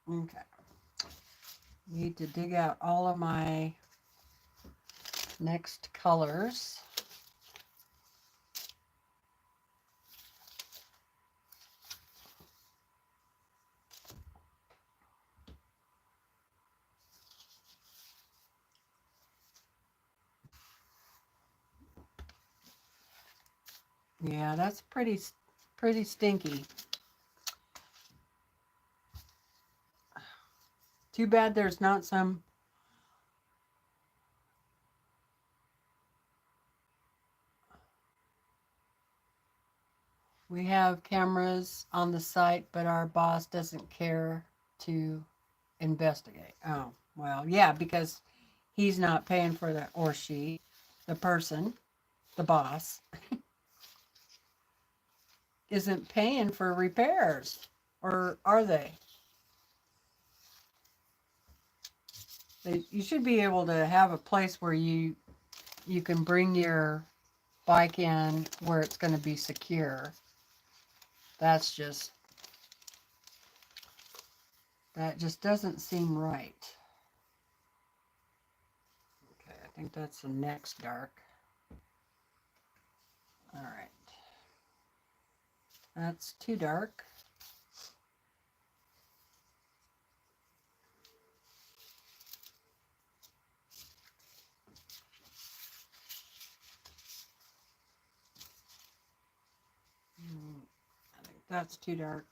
Okay. Need to dig out all of my next colors. Yeah, that's pretty stinky. Too bad there's not some. We have cameras on the site, but our boss doesn't care to investigate. Oh, well, yeah, because he's not paying for that, or she, the person, the boss, isn't paying for repairs. Or are they? You should be able to have a place where you can bring your bike in where it's going to be secure. That just doesn't seem right. Okay, I think that's the next dark. All right. That's too dark. That's too dark.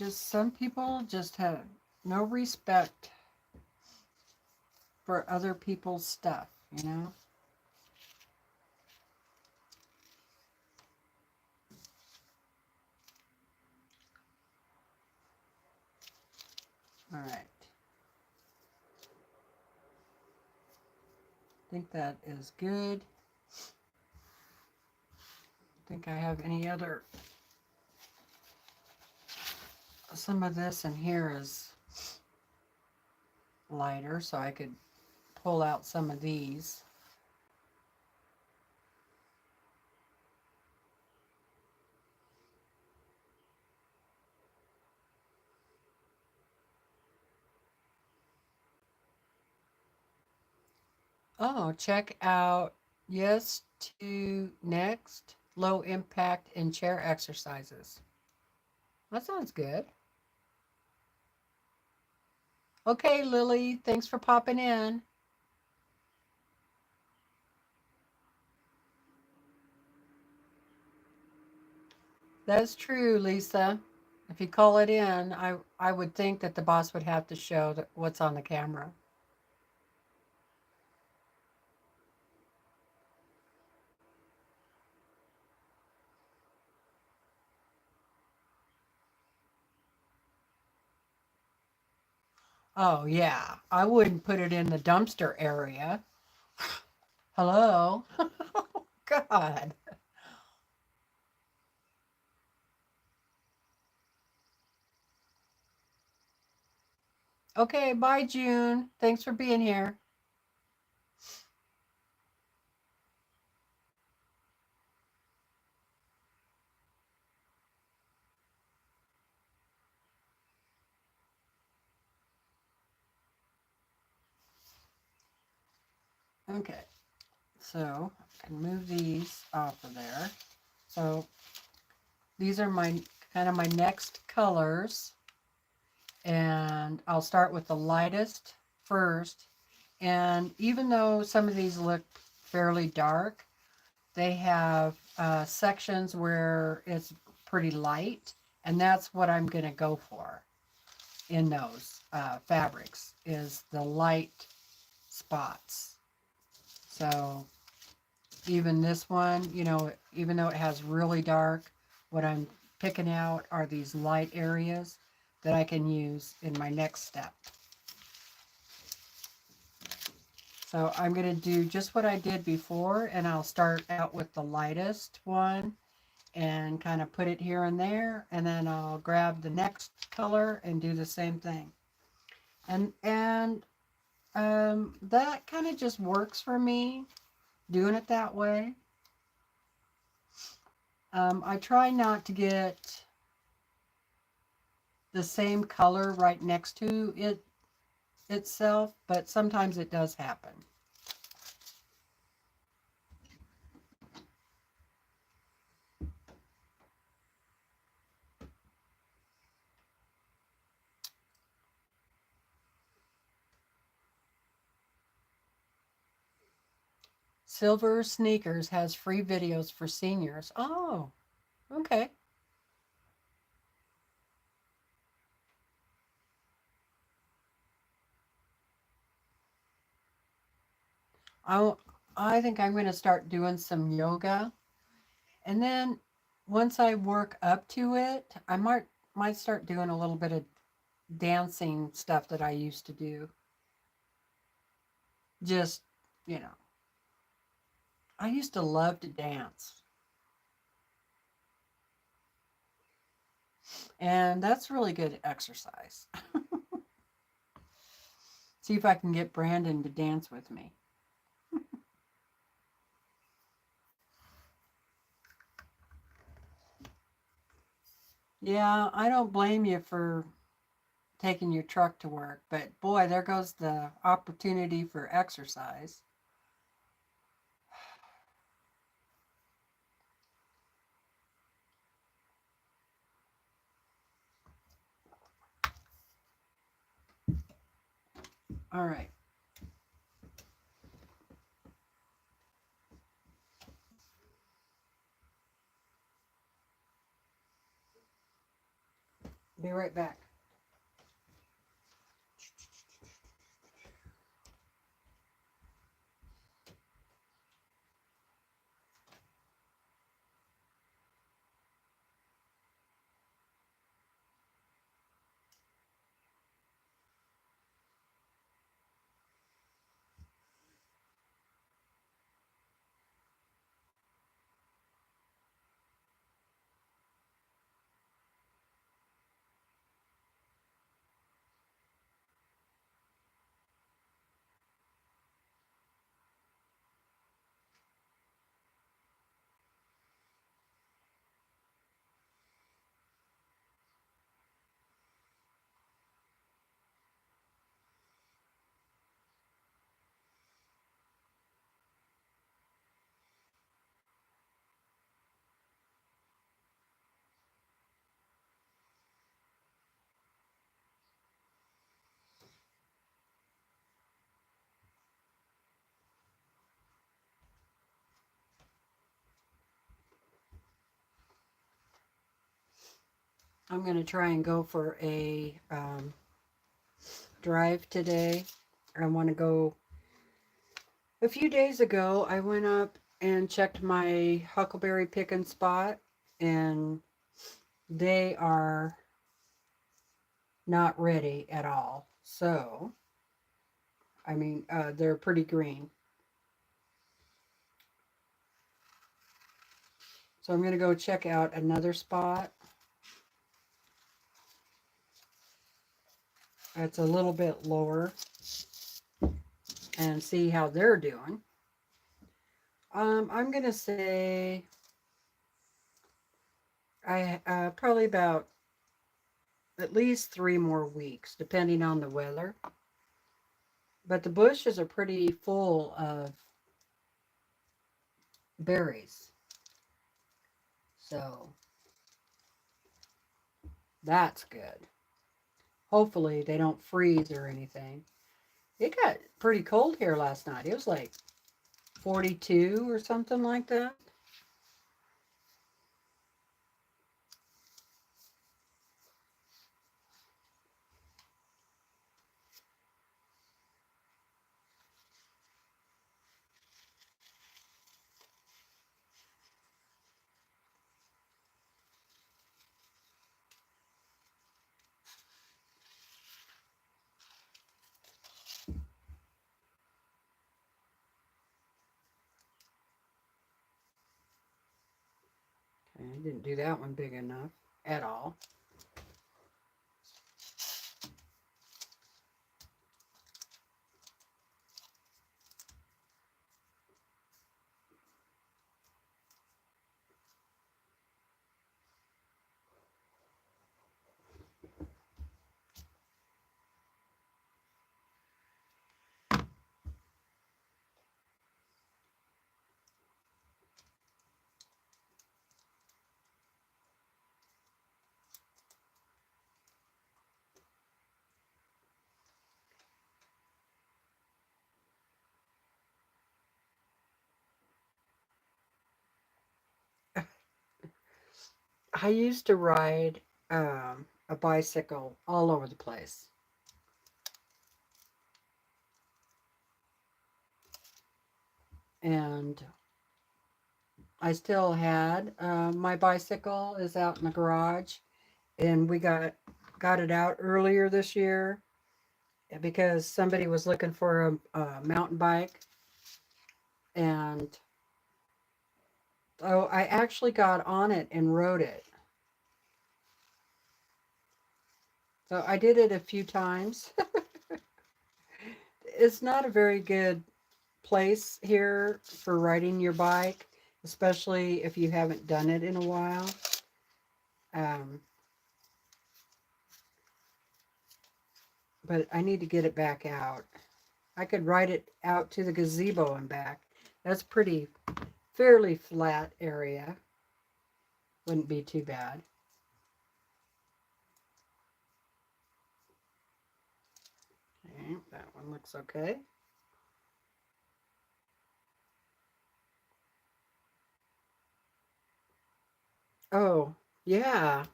Some people just have no respect for other people's stuff, you know? All right. I think that is good. I think I have any other. Some of this in here is lighter, so I could pull out some of these. Oh, check out yes to next low impact and chair exercises. That sounds good. Okay, Lily, thanks for popping in. That's true, Lisa. If you call it in, I would think that the boss would have to show what's on the camera. Oh, yeah. I wouldn't put it in the dumpster area. Hello? God. Okay, bye, June. Thanks for being here. Okay, so I can move these off of there. So these are my kind of my next colors. And I'll start with the lightest first. And even though some of these look fairly dark, they have sections where it's pretty light, and that's what I'm going to go for in those fabrics is the light spots. So even this one, you know, even though it has really dark, what I'm picking out are these light areas that I can use in my next step. So I'm going to do just what I did before, and I'll start out with the lightest one and kind of put it here and there, and then I'll grab the next color and do the same thing. And that kind of just works for me, doing it that way. I try not to get the same color right next to it itself, but sometimes it does happen. Silver Sneakers has free videos for seniors. Oh, okay. I think I'm going to start doing some yoga. And then once I work up to it, I might start doing a little bit of dancing stuff that I used to do. Just, you know, I used to love to dance. And that's really good exercise. See if I can get Brandon to dance with me. Yeah, I don't blame you for taking your truck to work, but boy, there goes the opportunity for exercise. All right. Be right back. I'm going to try and go for a drive today. I want to go. A few days ago, I went up and checked my huckleberry picking spot, and they are not ready at all. So, I mean, they're pretty green. So I'm going to go check out another spot. That's a little bit lower and see how they're doing. I'm going to say I probably about at least 3 more weeks, depending on the weather. But the bushes are pretty full of berries. So that's good. Hopefully they don't freeze or anything. It got pretty cold here last night. It was like 42 or something like that. Okay, I didn't do that one big enough at all. I used to ride a bicycle all over the place. And I still had my bicycle is out in the garage, and we got it out earlier this year because somebody was looking for a mountain bike, and oh, I actually got on it and rode it. So I did it a few times. It's not a very good place here for riding your bike, especially if you haven't done it in a while. Um, but I need to get it back out. I could ride it out to the gazebo and back. That's fairly flat area. Wouldn't be too bad. Okay, that one looks okay. Oh, yeah,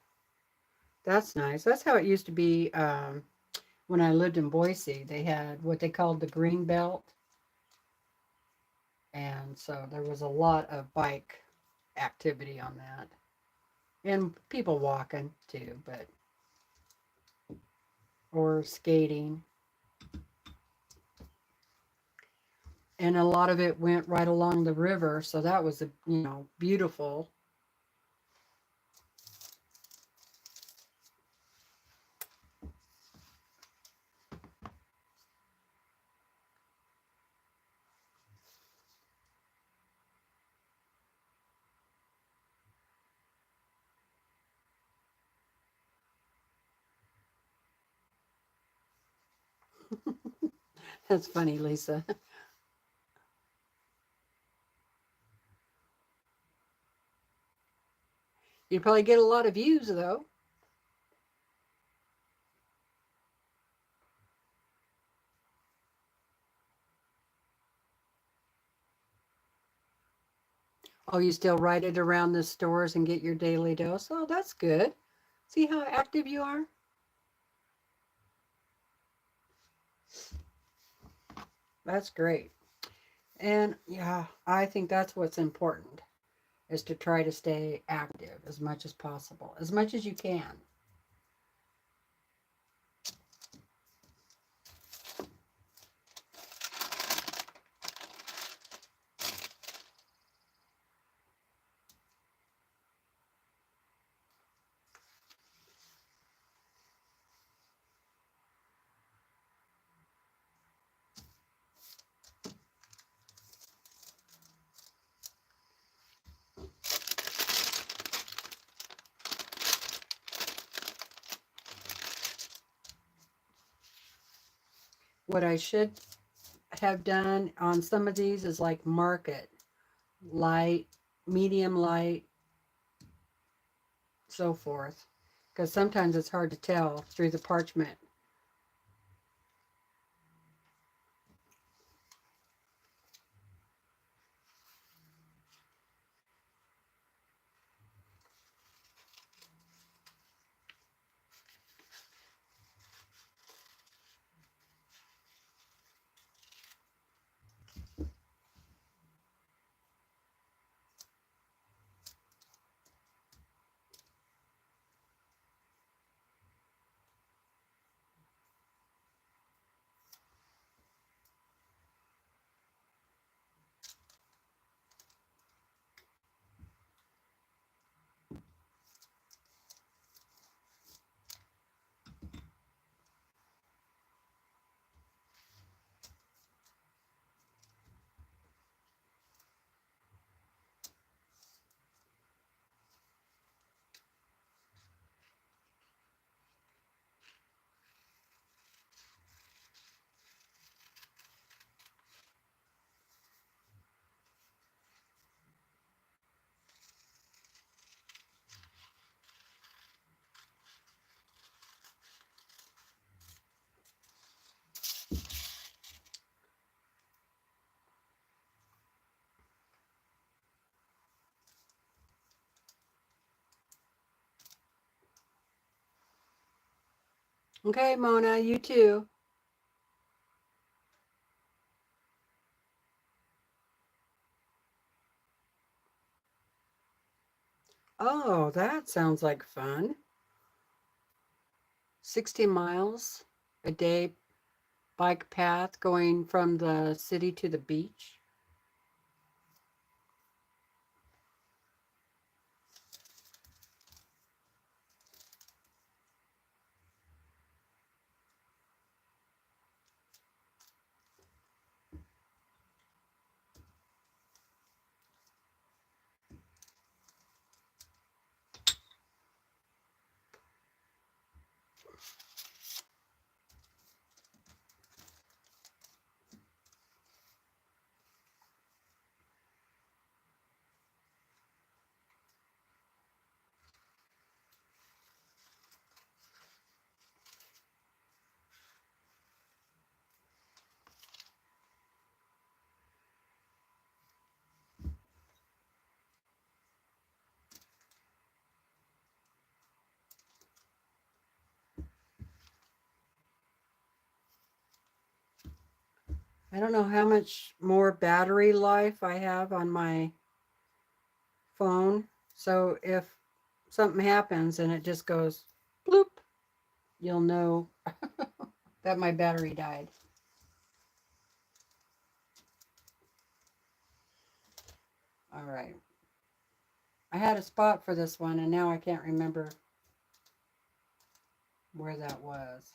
that's nice. That's how it used to be when I lived in Boise. They had what they called the green belt. And so there was a lot of bike activity on that. And people walking too, but or skating. And a lot of it went right along the river, so that was beautiful. That's funny, Lisa. You'd probably get a lot of views though. Oh, you still ride it around the stores and get your daily dose? Oh, that's good. See how active you are? That's great. And yeah, I think that's what's important is to try to stay active as much as possible, as much as you can. What I should have done on some of these is like mark it light, medium light, so forth. Because sometimes it's hard to tell through the parchment. Okay, Mona, you too. Oh, that sounds like fun. 60 miles a day bike path going from the city to the beach. I don't know how much more battery life I have on my phone. So if something happens and it just goes bloop, you'll know that my battery died. All right. I had a spot for this one and now I can't remember where that was.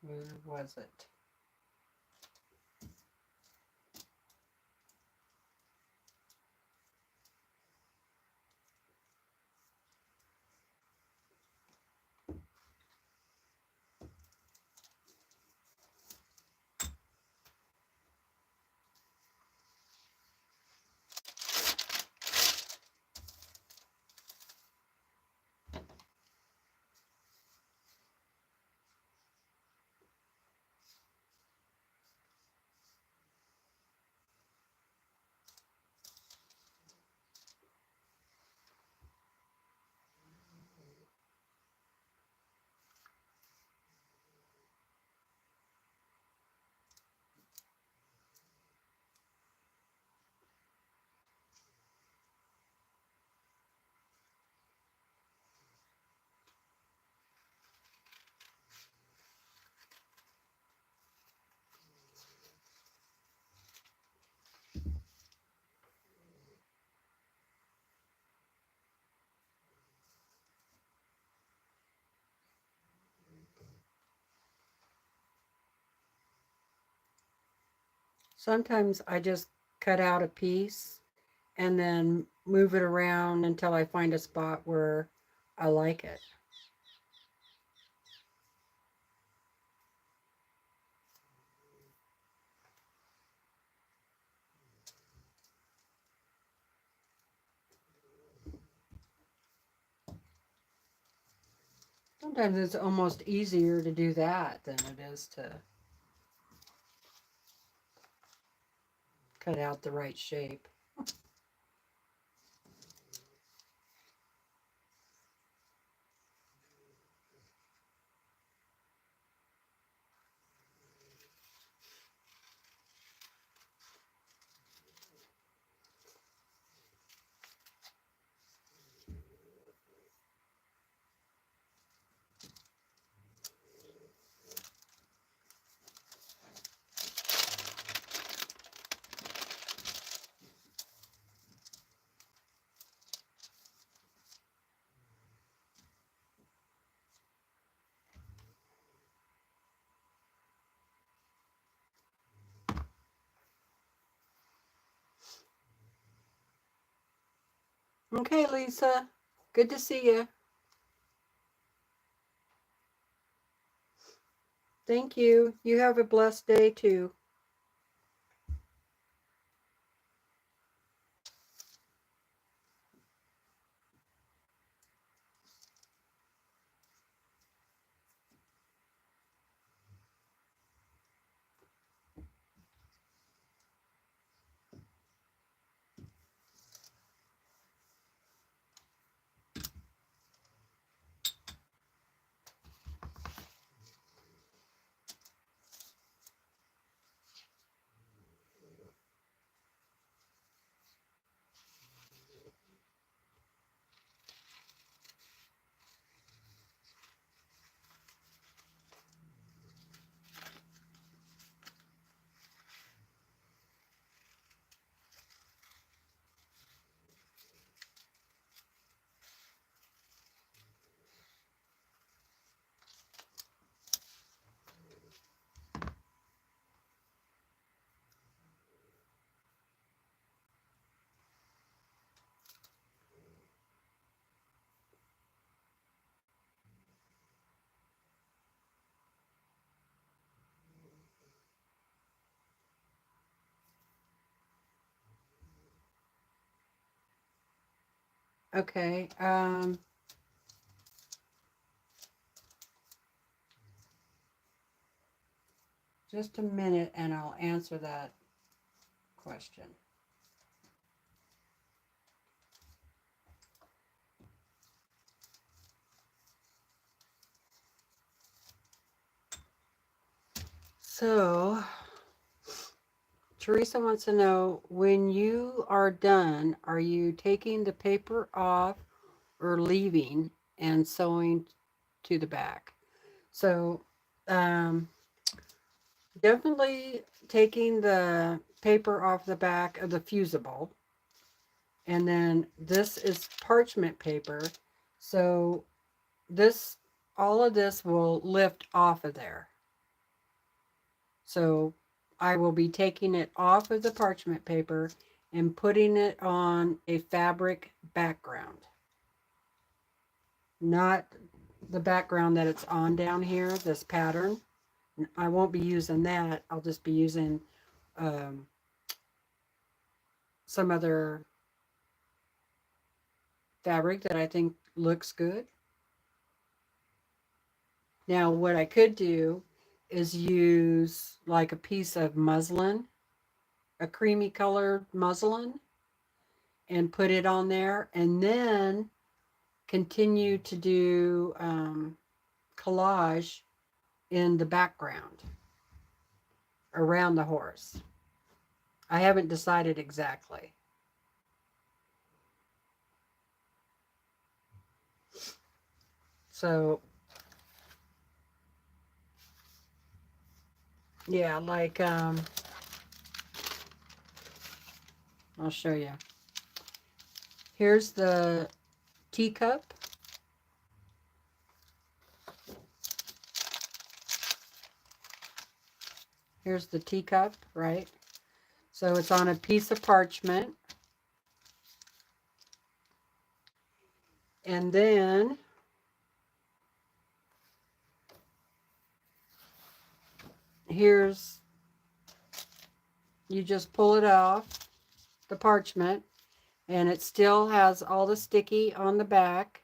Where was it? Sometimes I just cut out a piece and then move it around until I find a spot where I like it. Sometimes it's almost easier to do that than it is to cut out the right shape. Okay, Lisa. Good to see you. Thank you. You have a blessed day too. Okay. Just a minute and I'll answer that question. So, Teresa wants to know, when you are done, are you taking the paper off or leaving and sewing to the back? So, definitely taking the paper off the back of the fusible. And then this is parchment paper. So all of this will lift off of there. So I will be taking it off of the parchment paper and putting it on a fabric background. Not the background that it's on down here, this pattern. I won't be using that. I'll just be using some other fabric that I think looks good. Now, what I could do is use like a piece of muslin, a creamy colored muslin, and put it on there, and then continue to do collage in the background around the horse. I haven't decided exactly. So, yeah, like, I'll show you. Here's the teacup. Here's the teacup, right? So it's on a piece of parchment. And then here's, you just pull it off the parchment, and it still has all the sticky on the back.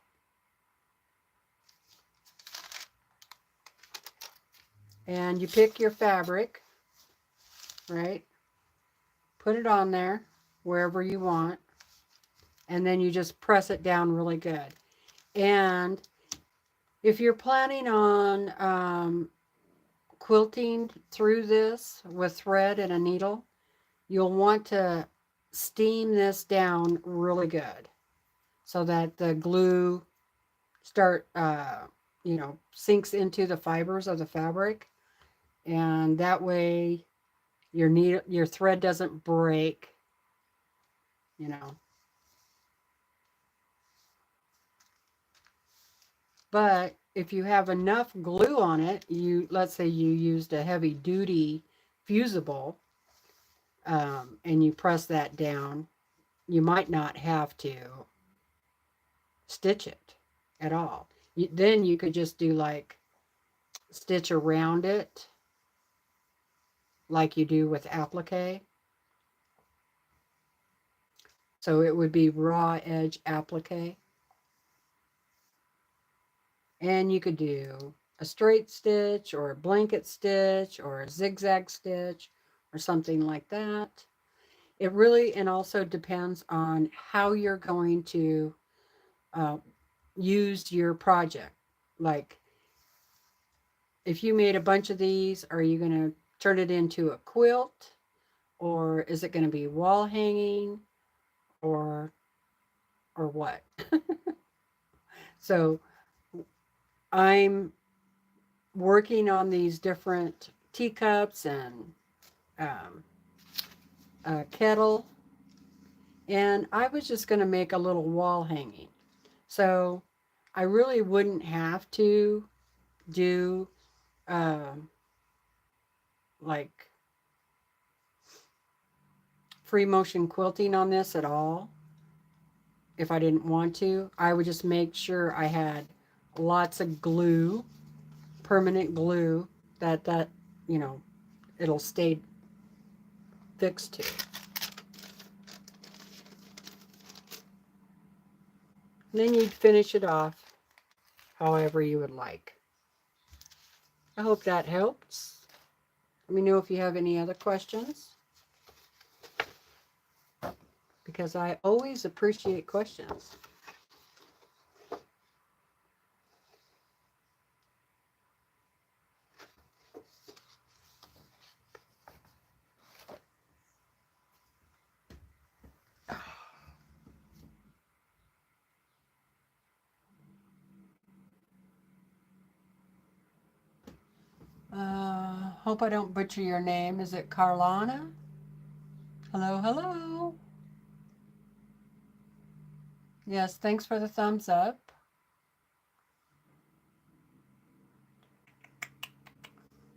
And you pick your fabric, right? Put it on there wherever you want, and then you just press it down really good. And if you're planning on quilting through this with thread and a needle, you'll want to steam this down really good so that the glue sinks into the fibers of the fabric, and that way your thread doesn't break, you know. But if you have enough glue on it, let's say you used a heavy duty fusible, and you press that down, you might not have to stitch it at all. Then you could just do like stitch around it like you do with applique. So it would be raw edge applique. And you could do a straight stitch or a blanket stitch or a zigzag stitch or something like that. It really, and also depends on how you're going to use your project. Like, if you made a bunch of these, are you going to turn it into a quilt? Or is it going to be wall hanging? Or what? So I'm working on these different teacups and a kettle, and I was just going to make a little wall hanging. So I really wouldn't have to do like free motion quilting on this at all. If I didn't want to, I would just make sure I had lots of glue, permanent glue, that it'll stay fixed to. Then you'd finish it off however you would like. I hope that helps. Let me know if you have any other questions, because I always appreciate questions. Hope I don't butcher your name. Is it Carlana? Hello, hello. Yes, thanks for the thumbs up.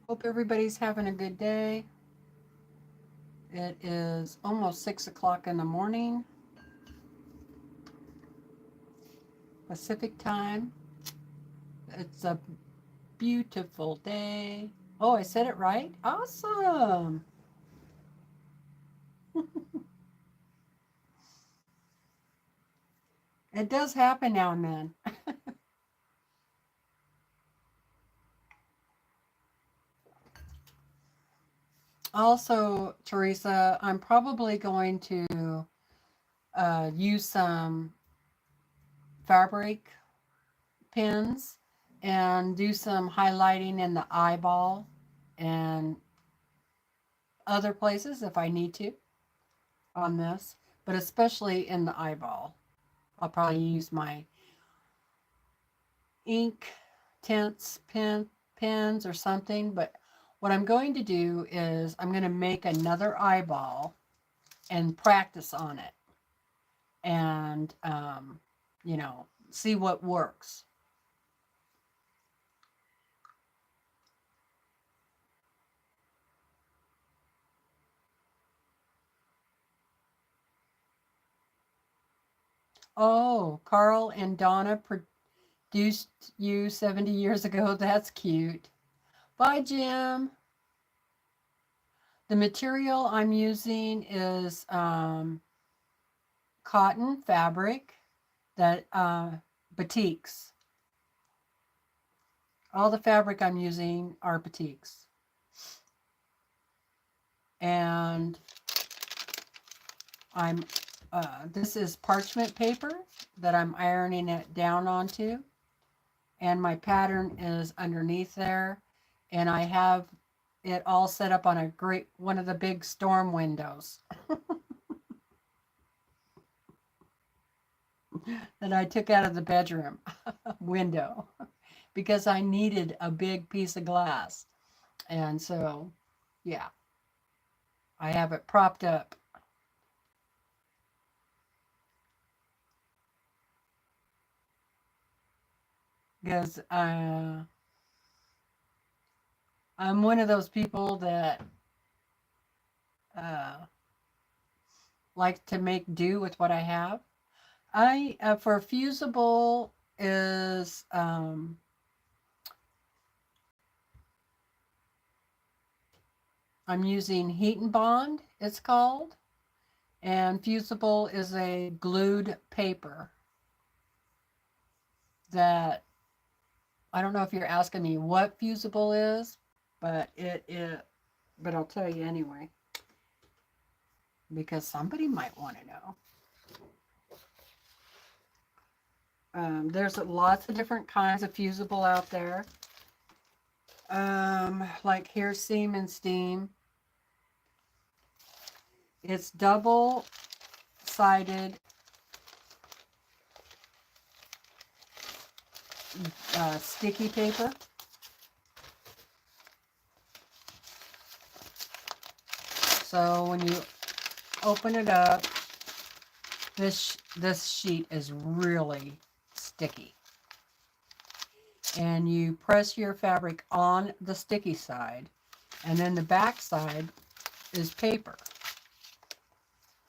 Hope everybody's having a good day. It is almost 6 o'clock in the morning, Pacific time. It's a beautiful day. Oh, I said it right? Awesome. It does happen now and then. Also, Teresa, I'm probably going to use some fabric pins and do some highlighting in the eyeball and other places if I need to on this, but especially in the eyeball. I'll probably use my ink tints pens or something, but what I'm going to do is I'm going to make another eyeball and practice on it and you know, see what works. Oh, Carl and Donna produced you 70 years ago. That's cute. Bye, Jim. The material I'm using is cotton fabric that batiks. All the fabric I'm using are batiks. And this is parchment paper that I'm ironing it down onto. And my pattern is underneath there. And I have it all set up on one of the big storm windows that I took out of the bedroom window because I needed a big piece of glass. And so, yeah, I have it propped up. Because I'm one of those people that like to make do with what I have. For fusible is I'm using Heat and Bond, it's called, and fusible is a glued paper that I don't know if you're asking me what fusible is, but but I'll tell you anyway, because somebody might want to know. There's lots of different kinds of fusible out there. Like here's Seam and Steam. It's double-sided sticky paper. So when you open it up, this sheet is really sticky. And you press your fabric on the sticky side, and then the back side is paper.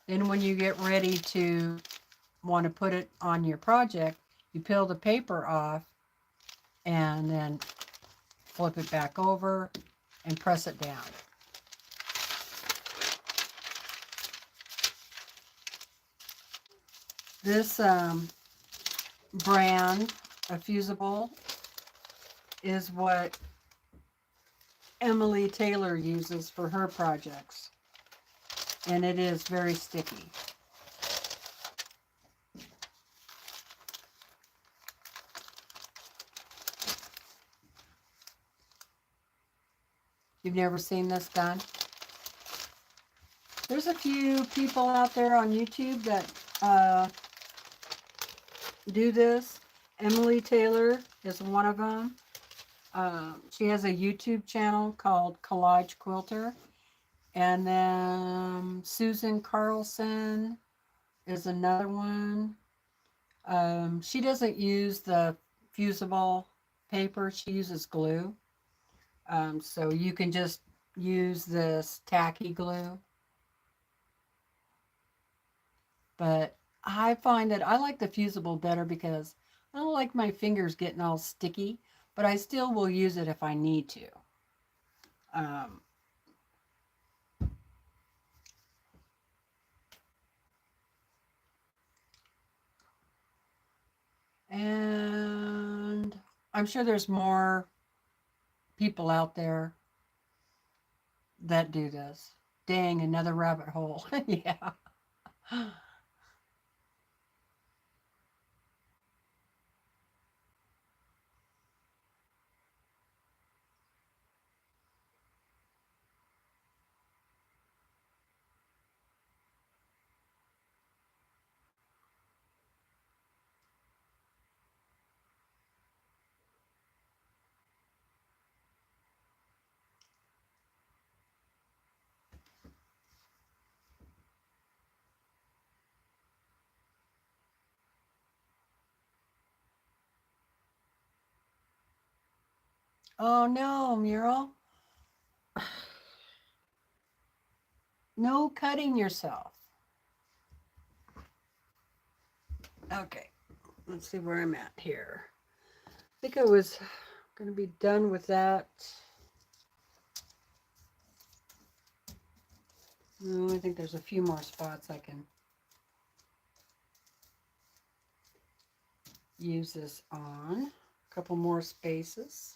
Then when you get ready to want to put it on your project, you peel the paper off and then flip it back over and press it down. This brand of fusible is what Emily Taylor uses for her projects, and it is very sticky. You've never seen this done? There's a few people out there on YouTube that do this. Emily Taylor is one of them. She has a YouTube channel called Collage Quilter. And then Susan Carlson is another one. She doesn't use the fusible paper. She uses glue. So you can just use this tacky glue. But I find that I like the fusible better because I don't like my fingers getting all sticky, but I still will use it if I need to. And I'm sure there's more people out there that do this. Dang, another rabbit hole. Yeah. Oh no, Mural. No cutting yourself. Okay, let's see where I'm at here. I think I was going to be done with that. No, I think there's a few more spots I can use this on. A couple more spaces.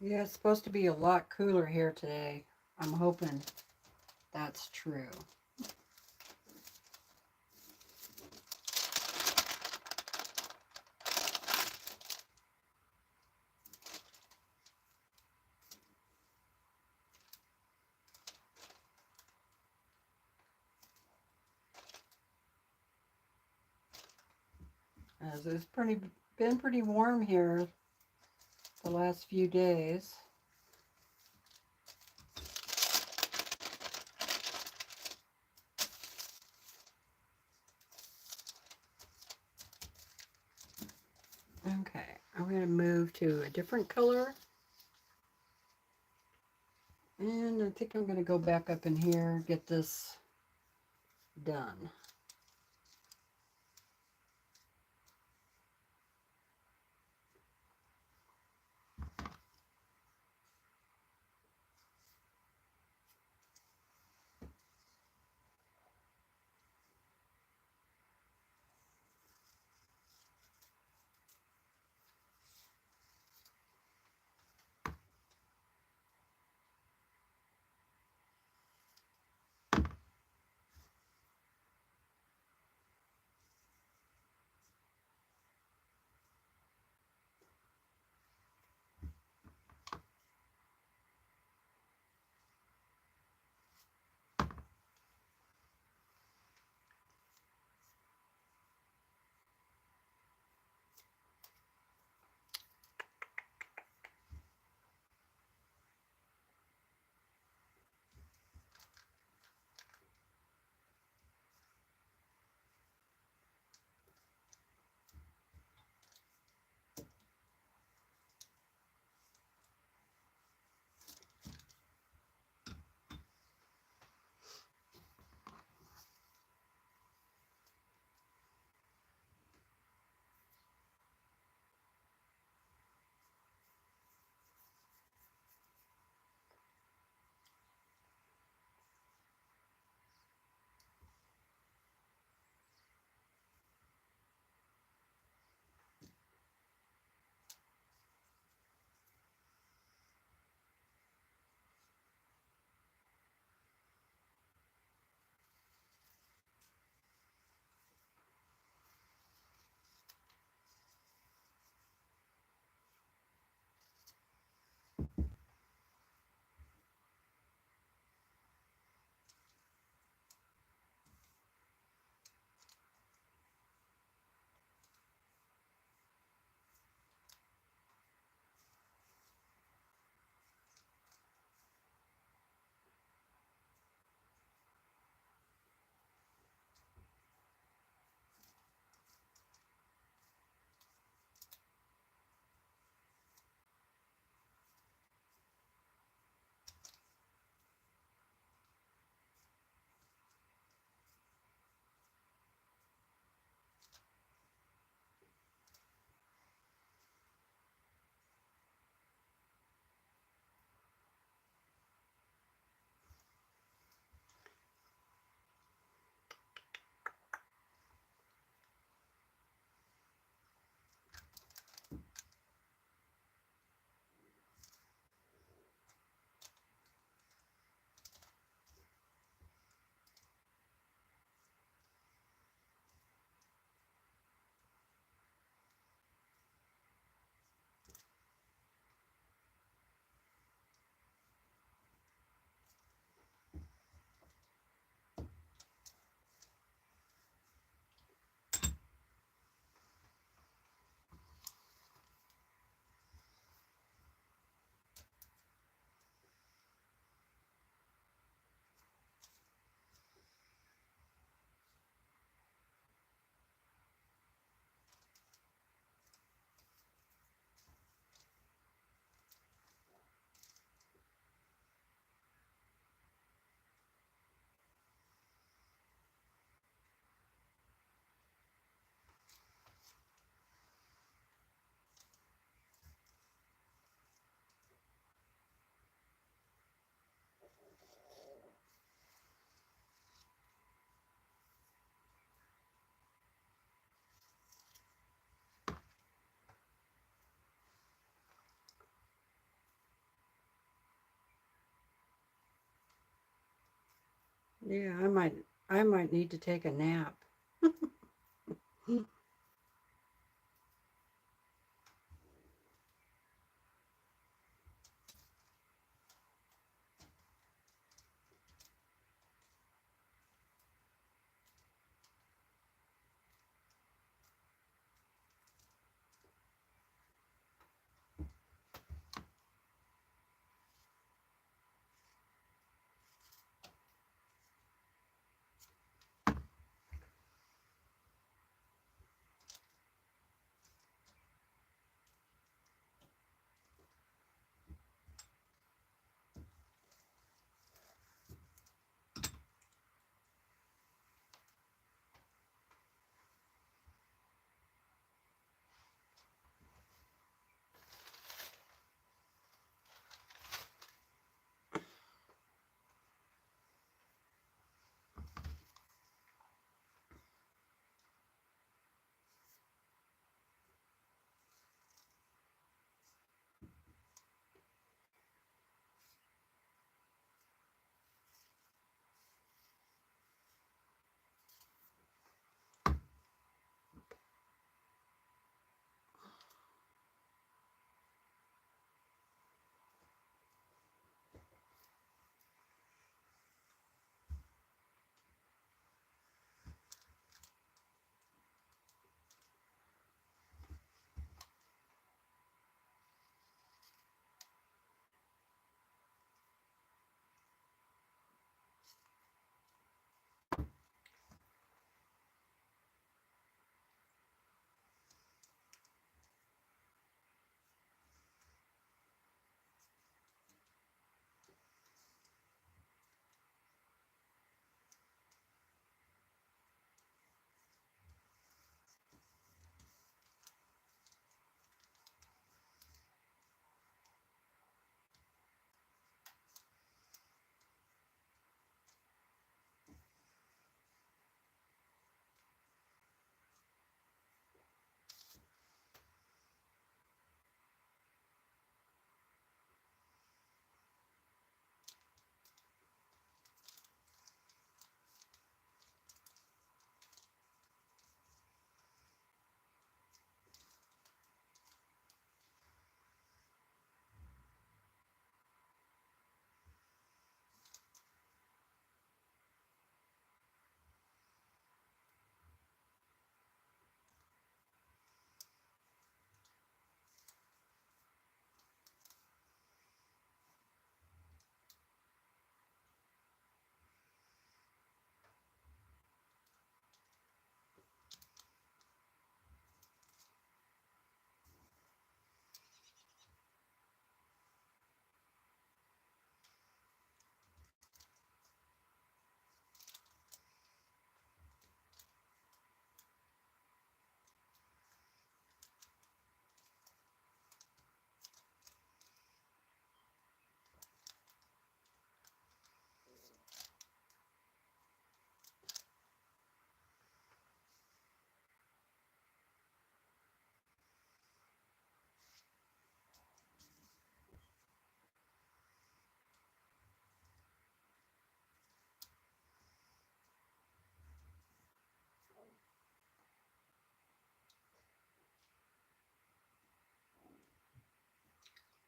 Yeah, it's supposed to be a lot cooler here today. I'm hoping that's true. As it's been pretty warm here the last few days. Okay, I'm going to move to a different color. And I think I'm going to go back up in here and get this done. Yeah, I might need to take a nap.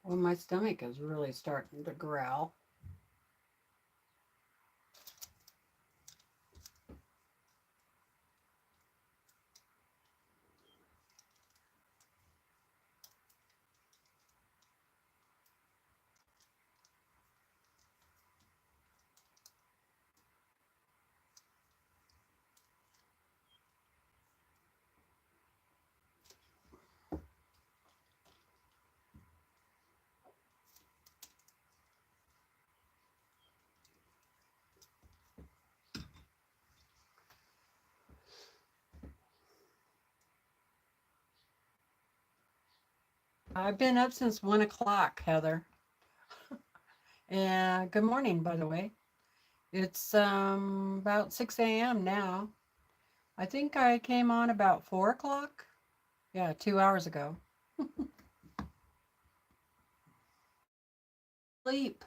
Well, my stomach is really starting to growl. I've been up since 1 o'clock, Heather. And good morning, by the way. It's about 6 a.m. now. I think I came on about 4 o'clock. Yeah, 2 hours ago. Sleep.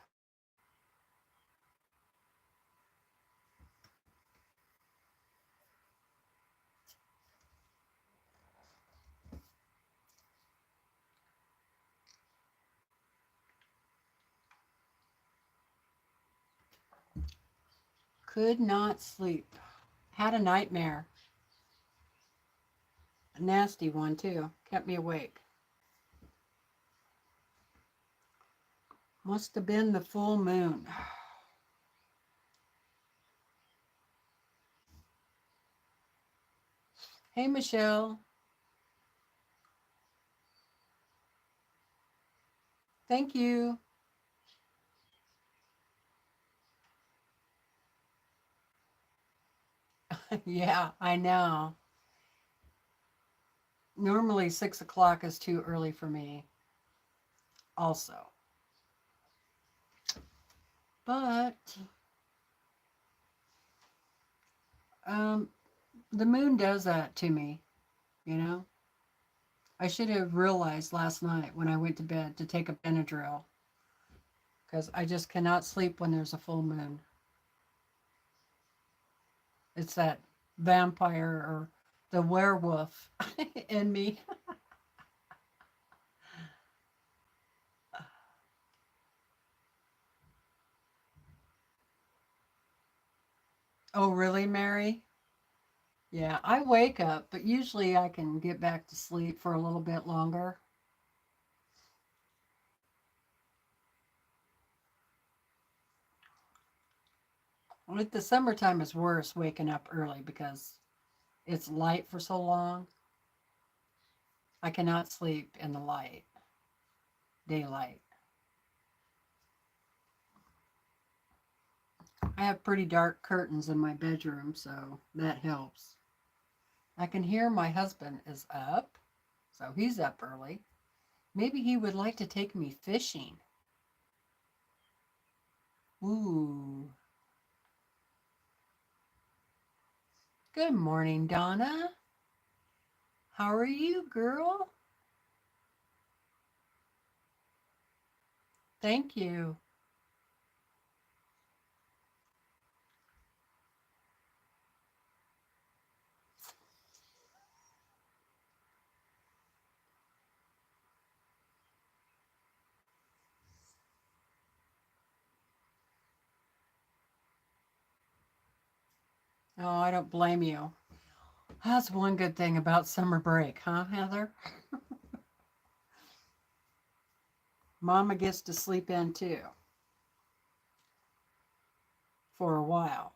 Could not sleep. Had a nightmare. A nasty one, too. Kept me awake. Must have been the full moon. Hey, Michelle. Thank you. Yeah, I know. Normally 6 o'clock is too early for me also. But the moon does that to me, you know. I should have realized last night when I went to bed to take a Benadryl because I just cannot sleep when there's a full moon. It's that vampire or the werewolf in me. Oh, really, Mary? Yeah, I wake up, but usually I can get back to sleep for a little bit longer. With the summertime is worse waking up early because it's light for so long. I cannot sleep in the light, daylight. I have pretty dark curtains in my bedroom, so that helps. I can hear my husband is up, so he's up early. Maybe he would like to take me fishing. Ooh. Good morning, Donna. How are you, girl? Thank you. Oh, I don't blame you. That's one good thing about summer break, huh, Heather? Mama gets to sleep in too for a while.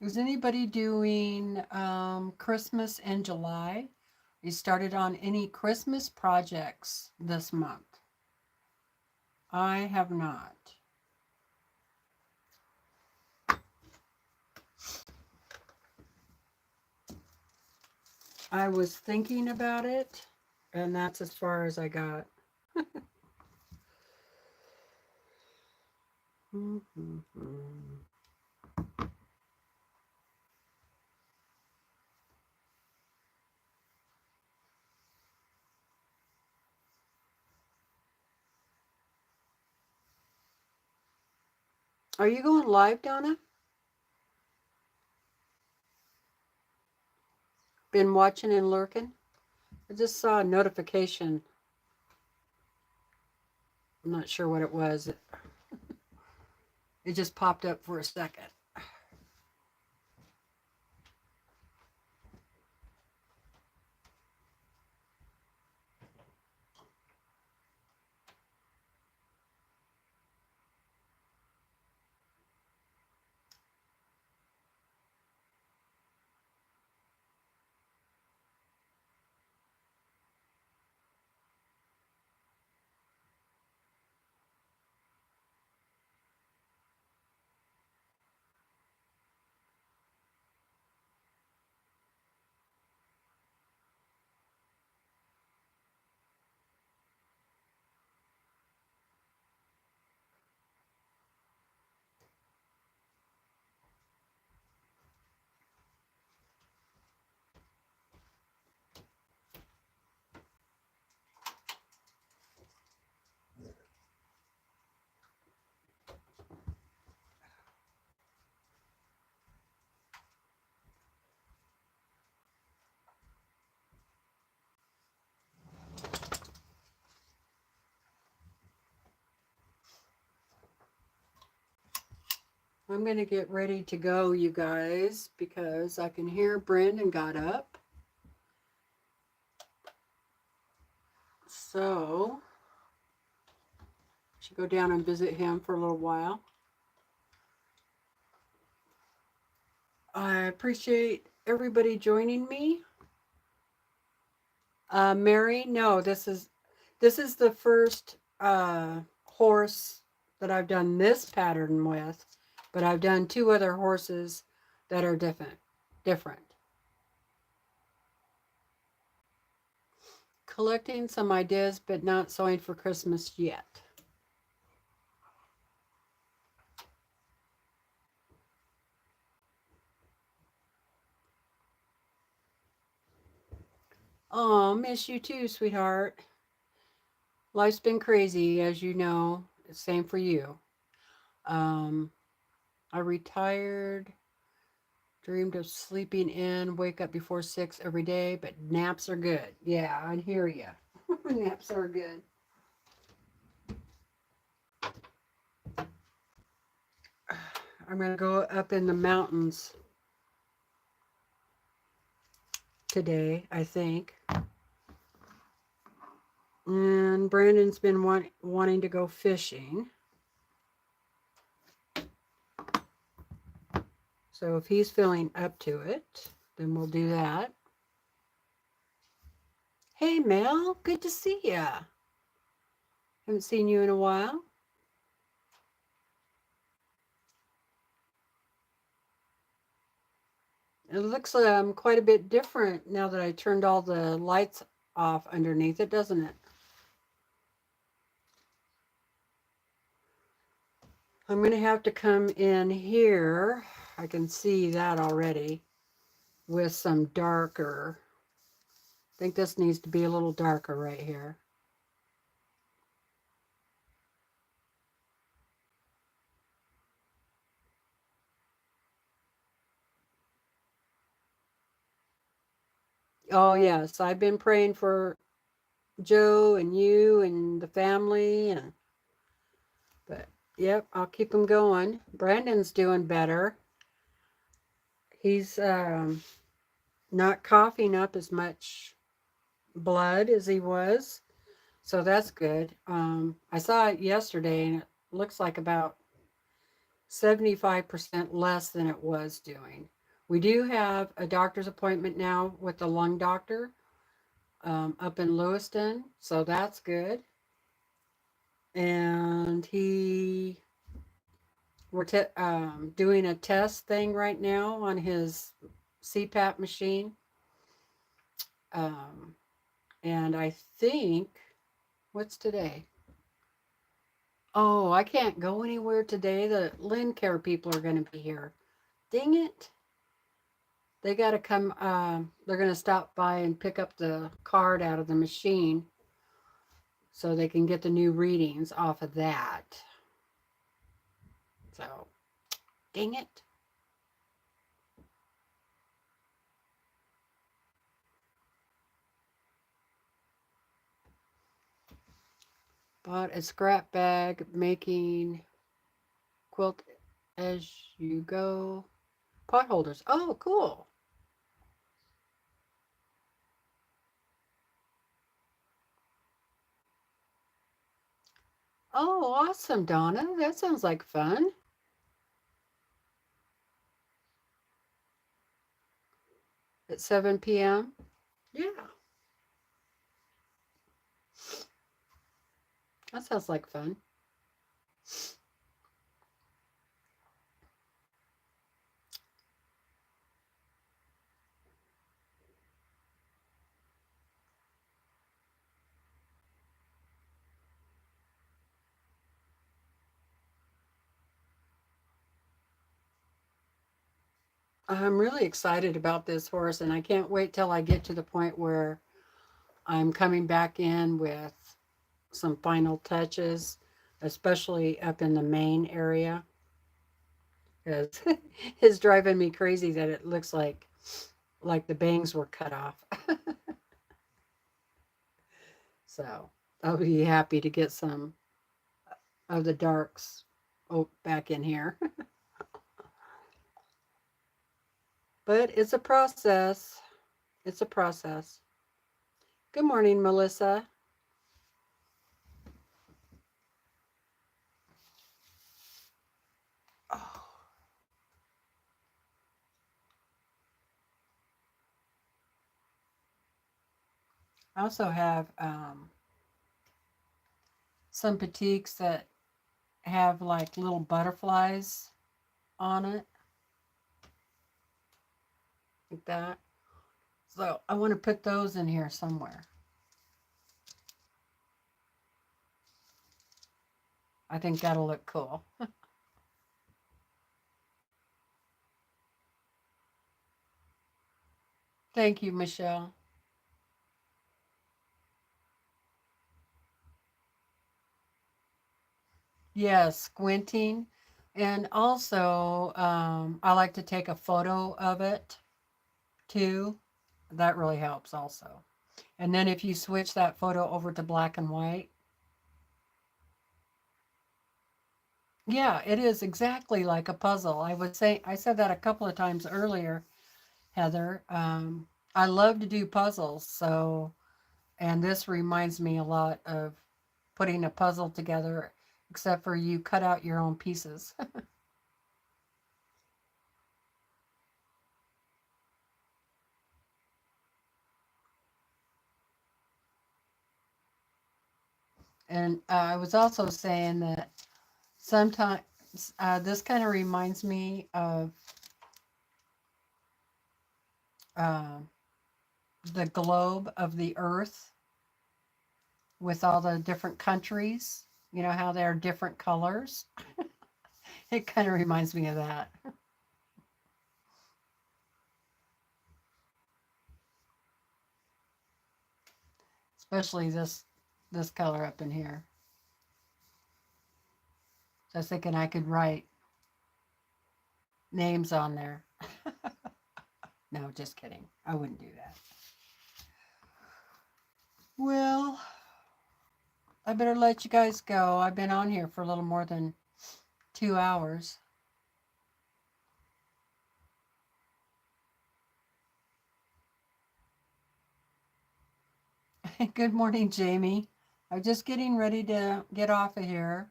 Is anybody doing Christmas in July? You started on any Christmas projects this month? I have not. I was thinking about it, and that's as far as I got. Are you going live, Donna? Been watching and lurking? I just saw a notification. I'm not sure what it was. It just popped up for a second. I'm going to get ready to go, you guys, because I can hear Brandon got up. So, I should go down and visit him for a little while. I appreciate everybody joining me. Mary, no, this is the first horse that I've done this pattern with, but I've done 2 other horses that are different. Collecting some ideas, but not sewing for Christmas yet. Oh, miss you too, sweetheart. Life's been crazy, as you know. Same for you. I retired, dreamed of sleeping in, wake up before 6 every day, but naps are good. Yeah, I hear you. Naps are good. I'm going to go up in the mountains today, I think. And Brandon's been wanting to go fishing. So if he's feeling up to it, then we'll do that. Hey, Mel, good to see ya. Haven't seen you in a while. It looks quite a bit different now that I turned all the lights off underneath it, doesn't it? I'm going to have to come in here. I can see that already with some darker. I think this needs to be a little darker right here. Oh, yes. I've been praying for Joe and you and the family. But, yep, I'll keep them going. Brandon's doing better. He's not coughing up as much blood as he was. So that's good. I saw it yesterday and it looks like about 75% less than it was doing. We do have a doctor's appointment now with the lung doctor up in Lewiston, so that's good. And we're doing a test thing right now on his CPAP machine. And I think, what's today? Oh, I can't go anywhere today. The Lynn Care people are going to be here. Dang it. They got to come, they're going to stop by and pick up the card out of the machine so they can get the new readings off of that. So, dang it. Bought a scrap bag making quilt as you go pot holders. Oh, cool. Oh, awesome, Donna. That sounds like fun. At 7 p.m. Yeah, that sounds like fun. I'm really excited about this horse, and I can't wait till I get to the point where I'm coming back in with some final touches, especially up in the main area. Because it's driving me crazy that it looks like the bangs were cut off. So I'll be happy to get some of the darks back in here. But it's a process. It's a process. Good morning, Melissa. Oh. I also have some batiks that have like little butterflies on it, like that. So I want to put those in here somewhere. I think that'll look cool. Thank you, Michelle. Yes, squinting. And also, I like to take a photo of it too. That really helps also. And then if you switch that photo over to black and white, yeah, it is exactly like a puzzle. I said that a couple of times earlier, Heather. I love to do puzzles, so, and this reminds me a lot of putting a puzzle together, except for you cut out your own pieces. And I was also saying that sometimes this kind of reminds me of uh, the globe of the earth with all the different countries. You know how they're different colors? It kind of reminds me of that. Especially this color up in here. So I was thinking I could write names on there. No, just kidding. I wouldn't do that. Well, I better let you guys go. I've been on here for a little more than 2 hours. Good morning, Jamie. I'm just getting ready to get off of here.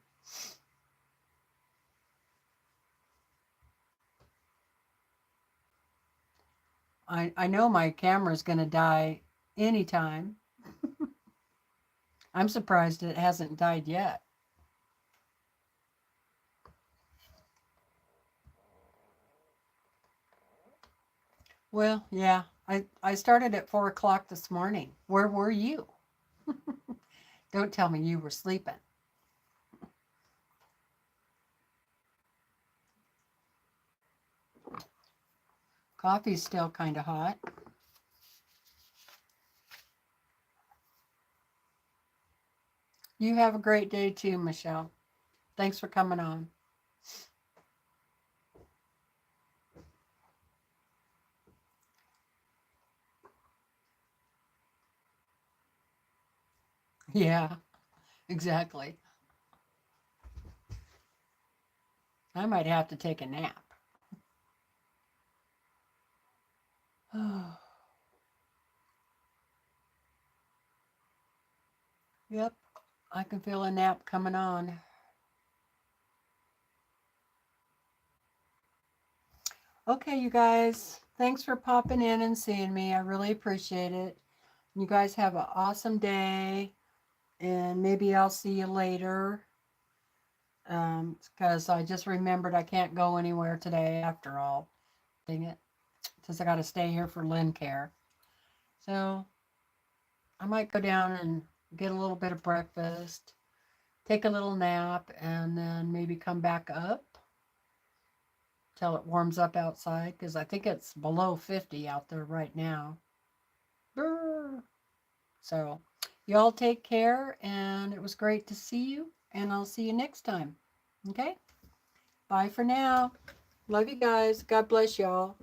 I know my camera's going to die anytime. I'm surprised it hasn't died yet. Well, yeah, I started at 4 o'clock this morning. Where were you? Don't tell me you were sleeping. Coffee's still kind of hot. You have a great day too, Michelle. Thanks for coming on. Yeah, exactly. I might have to take a nap. Yep, I can feel a nap coming on. Okay, you guys, thanks for popping in and seeing me. I really appreciate it. You guys have an awesome day, and maybe I'll see you later. Because I just remembered I can't go anywhere today after all. Dang it. Since I got to stay here for Lynn Care. So I might go down and get a little bit of breakfast, take a little nap, and then maybe come back up till it warms up outside, because I think it's below 50 out there right now. Brr. So y'all take care, and it was great to see you, and I'll see you next time. Okay? Bye for now. Love you guys. God bless y'all.